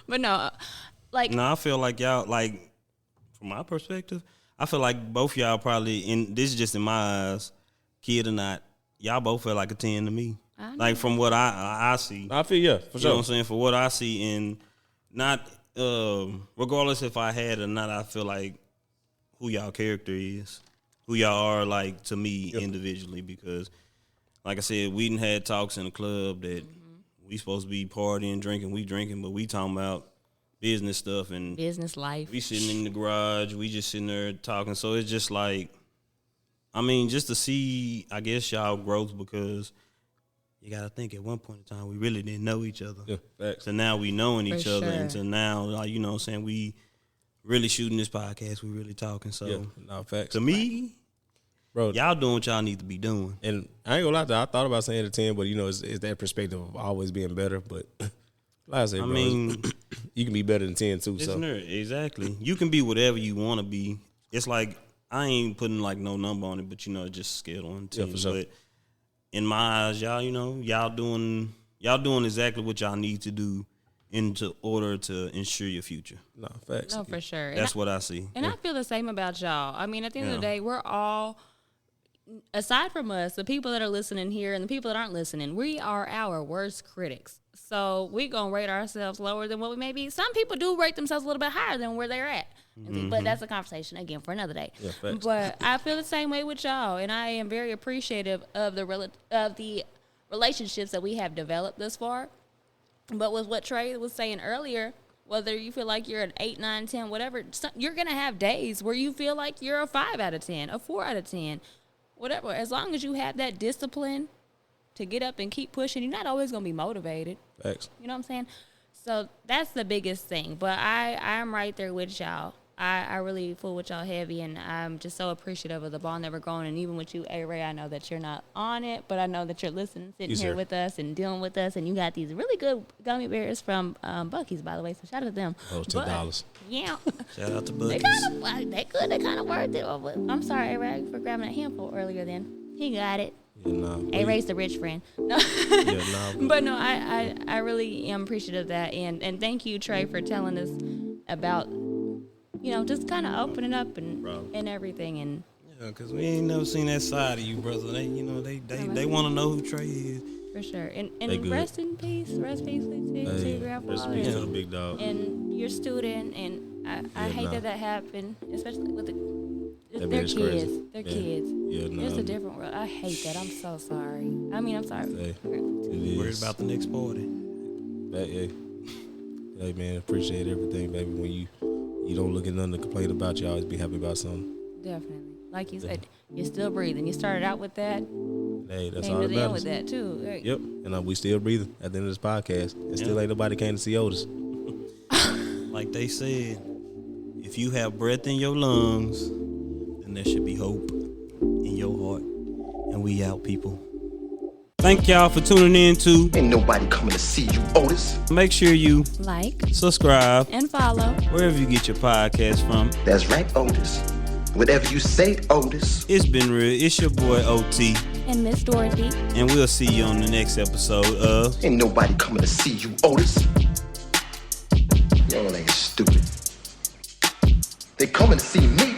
Speaker 2: But no, like
Speaker 1: No, I feel like y'all, like, from my perspective, I feel like both y'all probably, and this is just in my eyes, kid or not, y'all both feel like a 10 to me. Like, from what I see.
Speaker 4: I feel, yeah, for
Speaker 1: You know
Speaker 4: sure.
Speaker 1: what I'm saying? For what I see, and not, regardless if I had or not, I feel like who y'all character is, who y'all are, like, to me individually, because, like I said, we done had talks in the club that we supposed to be partying, drinking, but we talking about business stuff, and
Speaker 2: business life.
Speaker 1: we sitting in the garage, we just sitting there talking. So it's just like, I mean, just to see, I guess, y'all growth, because you got to think at one point in time, we really didn't know each other.
Speaker 4: Yeah, facts.
Speaker 1: So now we knowing each
Speaker 2: For
Speaker 1: other.
Speaker 2: sure.
Speaker 1: And so now, like, you know what I'm saying, we really shooting this podcast. We really talking. So
Speaker 4: Yeah, no, facts.
Speaker 1: to me,
Speaker 4: Bro,
Speaker 1: y'all doing what y'all need to be doing.
Speaker 4: and I ain't gonna lie to you, I thought about saying a 10, but, it's that perspective of always being better. But, like I said,
Speaker 1: I
Speaker 4: bro,
Speaker 1: mean,
Speaker 4: you can be better than 10, too. So,
Speaker 1: exactly. You can be whatever you want to be. It's like, I ain't putting like no number on it, but just scale on 10.
Speaker 4: Yeah, for sure.
Speaker 1: But in my eyes, y'all, y'all doing exactly what y'all need to do in order to ensure your future.
Speaker 4: no, facts.
Speaker 2: No, for sure.
Speaker 1: That's what I see.
Speaker 2: And I feel the same about y'all. I mean, at the end of the
Speaker 1: Yeah.
Speaker 2: day, we're all, aside from us, the people that are listening here and the people that aren't listening, we are our worst critics. So we're going to rate ourselves lower than what we may be. Some people do rate themselves a little bit higher than where they're at. But that's a conversation, again, for another day.
Speaker 4: Yeah, facts.
Speaker 2: But I feel the same way with y'all, and I am very appreciative of the relationships that we have developed thus far. But with what Trey was saying earlier, whether you feel like you're an 8, 9, 10, whatever, you're going to have days where you feel like you're a 5 out of 10, a 4 out of 10, whatever. As long as you have that discipline to get up and keep pushing, you're not always going to be motivated.
Speaker 4: Facts.
Speaker 2: You know what I'm saying? So that's the biggest thing. But I'm right there with y'all. I really fool with y'all heavy, and I'm just so appreciative of the bond that we're growing. And even with you, A-Ray, I know that you're not on it, but I know that you're listening, sitting
Speaker 4: Yes,
Speaker 2: here
Speaker 4: sir.
Speaker 2: with us and dealing with us. And you got these really good gummy bears from Buc-ee's, by the way, so shout out to them.
Speaker 4: Those
Speaker 2: But,
Speaker 4: $10.
Speaker 2: yeah.
Speaker 1: Shout out to
Speaker 2: They
Speaker 1: Buc-ee's.
Speaker 2: kind of, they good. They kind of worth it. I'm sorry, A-Ray, for grabbing a handful earlier then. He got it.
Speaker 4: Yeah, nah.
Speaker 2: A-Ray's the rich friend. No.
Speaker 4: Yeah, nah.
Speaker 2: But no, I really am appreciative of that. And thank you, Trey, for telling us about, just kind of opening up and everything. And
Speaker 1: Yeah, because we ain't never seen that side of you, brother. They want to know who Trey is.
Speaker 2: for sure. And
Speaker 4: They good.
Speaker 2: rest in peace. Rest peacefully to
Speaker 4: Hey,
Speaker 2: your grandfather.
Speaker 4: rest in peace to the big dog.
Speaker 2: And your student. And I
Speaker 4: Yeah,
Speaker 2: hate
Speaker 4: nah.
Speaker 2: that happened, especially with
Speaker 4: That
Speaker 2: their
Speaker 4: man is
Speaker 2: kids.
Speaker 4: crazy.
Speaker 2: Their
Speaker 4: Yeah.
Speaker 2: kids.
Speaker 4: Yeah, nah.
Speaker 2: It's a different world. I hate that. I'm so sorry. I'm sorry.
Speaker 4: Hey, it
Speaker 1: Worried
Speaker 4: is.
Speaker 1: about the next party.
Speaker 4: Hey, man, appreciate everything, baby. When You don't look at nothing to complain about. You always be happy about something.
Speaker 2: Definitely. Like you said, you're still breathing. You started out with that.
Speaker 4: Hey, that's
Speaker 2: Came
Speaker 4: all
Speaker 2: to
Speaker 4: that
Speaker 2: the end
Speaker 4: matters.
Speaker 2: with that too. Right.
Speaker 4: Yep, and we still breathing at the end of this podcast. And still ain't nobody came to see Otis.
Speaker 1: Like they said, if you have breath in your lungs, then there should be hope in your heart. And we out, people. Thank y'all for tuning in to.
Speaker 3: Ain't nobody coming to see you, Otis.
Speaker 1: Make sure you
Speaker 2: Like
Speaker 1: subscribe
Speaker 2: and follow.
Speaker 1: wherever you get your podcast from.
Speaker 3: That's right, Otis. Whatever you say, Otis.
Speaker 1: It's been real. It's your boy OT.
Speaker 2: And Miss Dorothy.
Speaker 1: And we'll see you on the next episode of
Speaker 3: Ain't nobody coming to see you, Otis. Y'all ain't stupid. They coming to see me.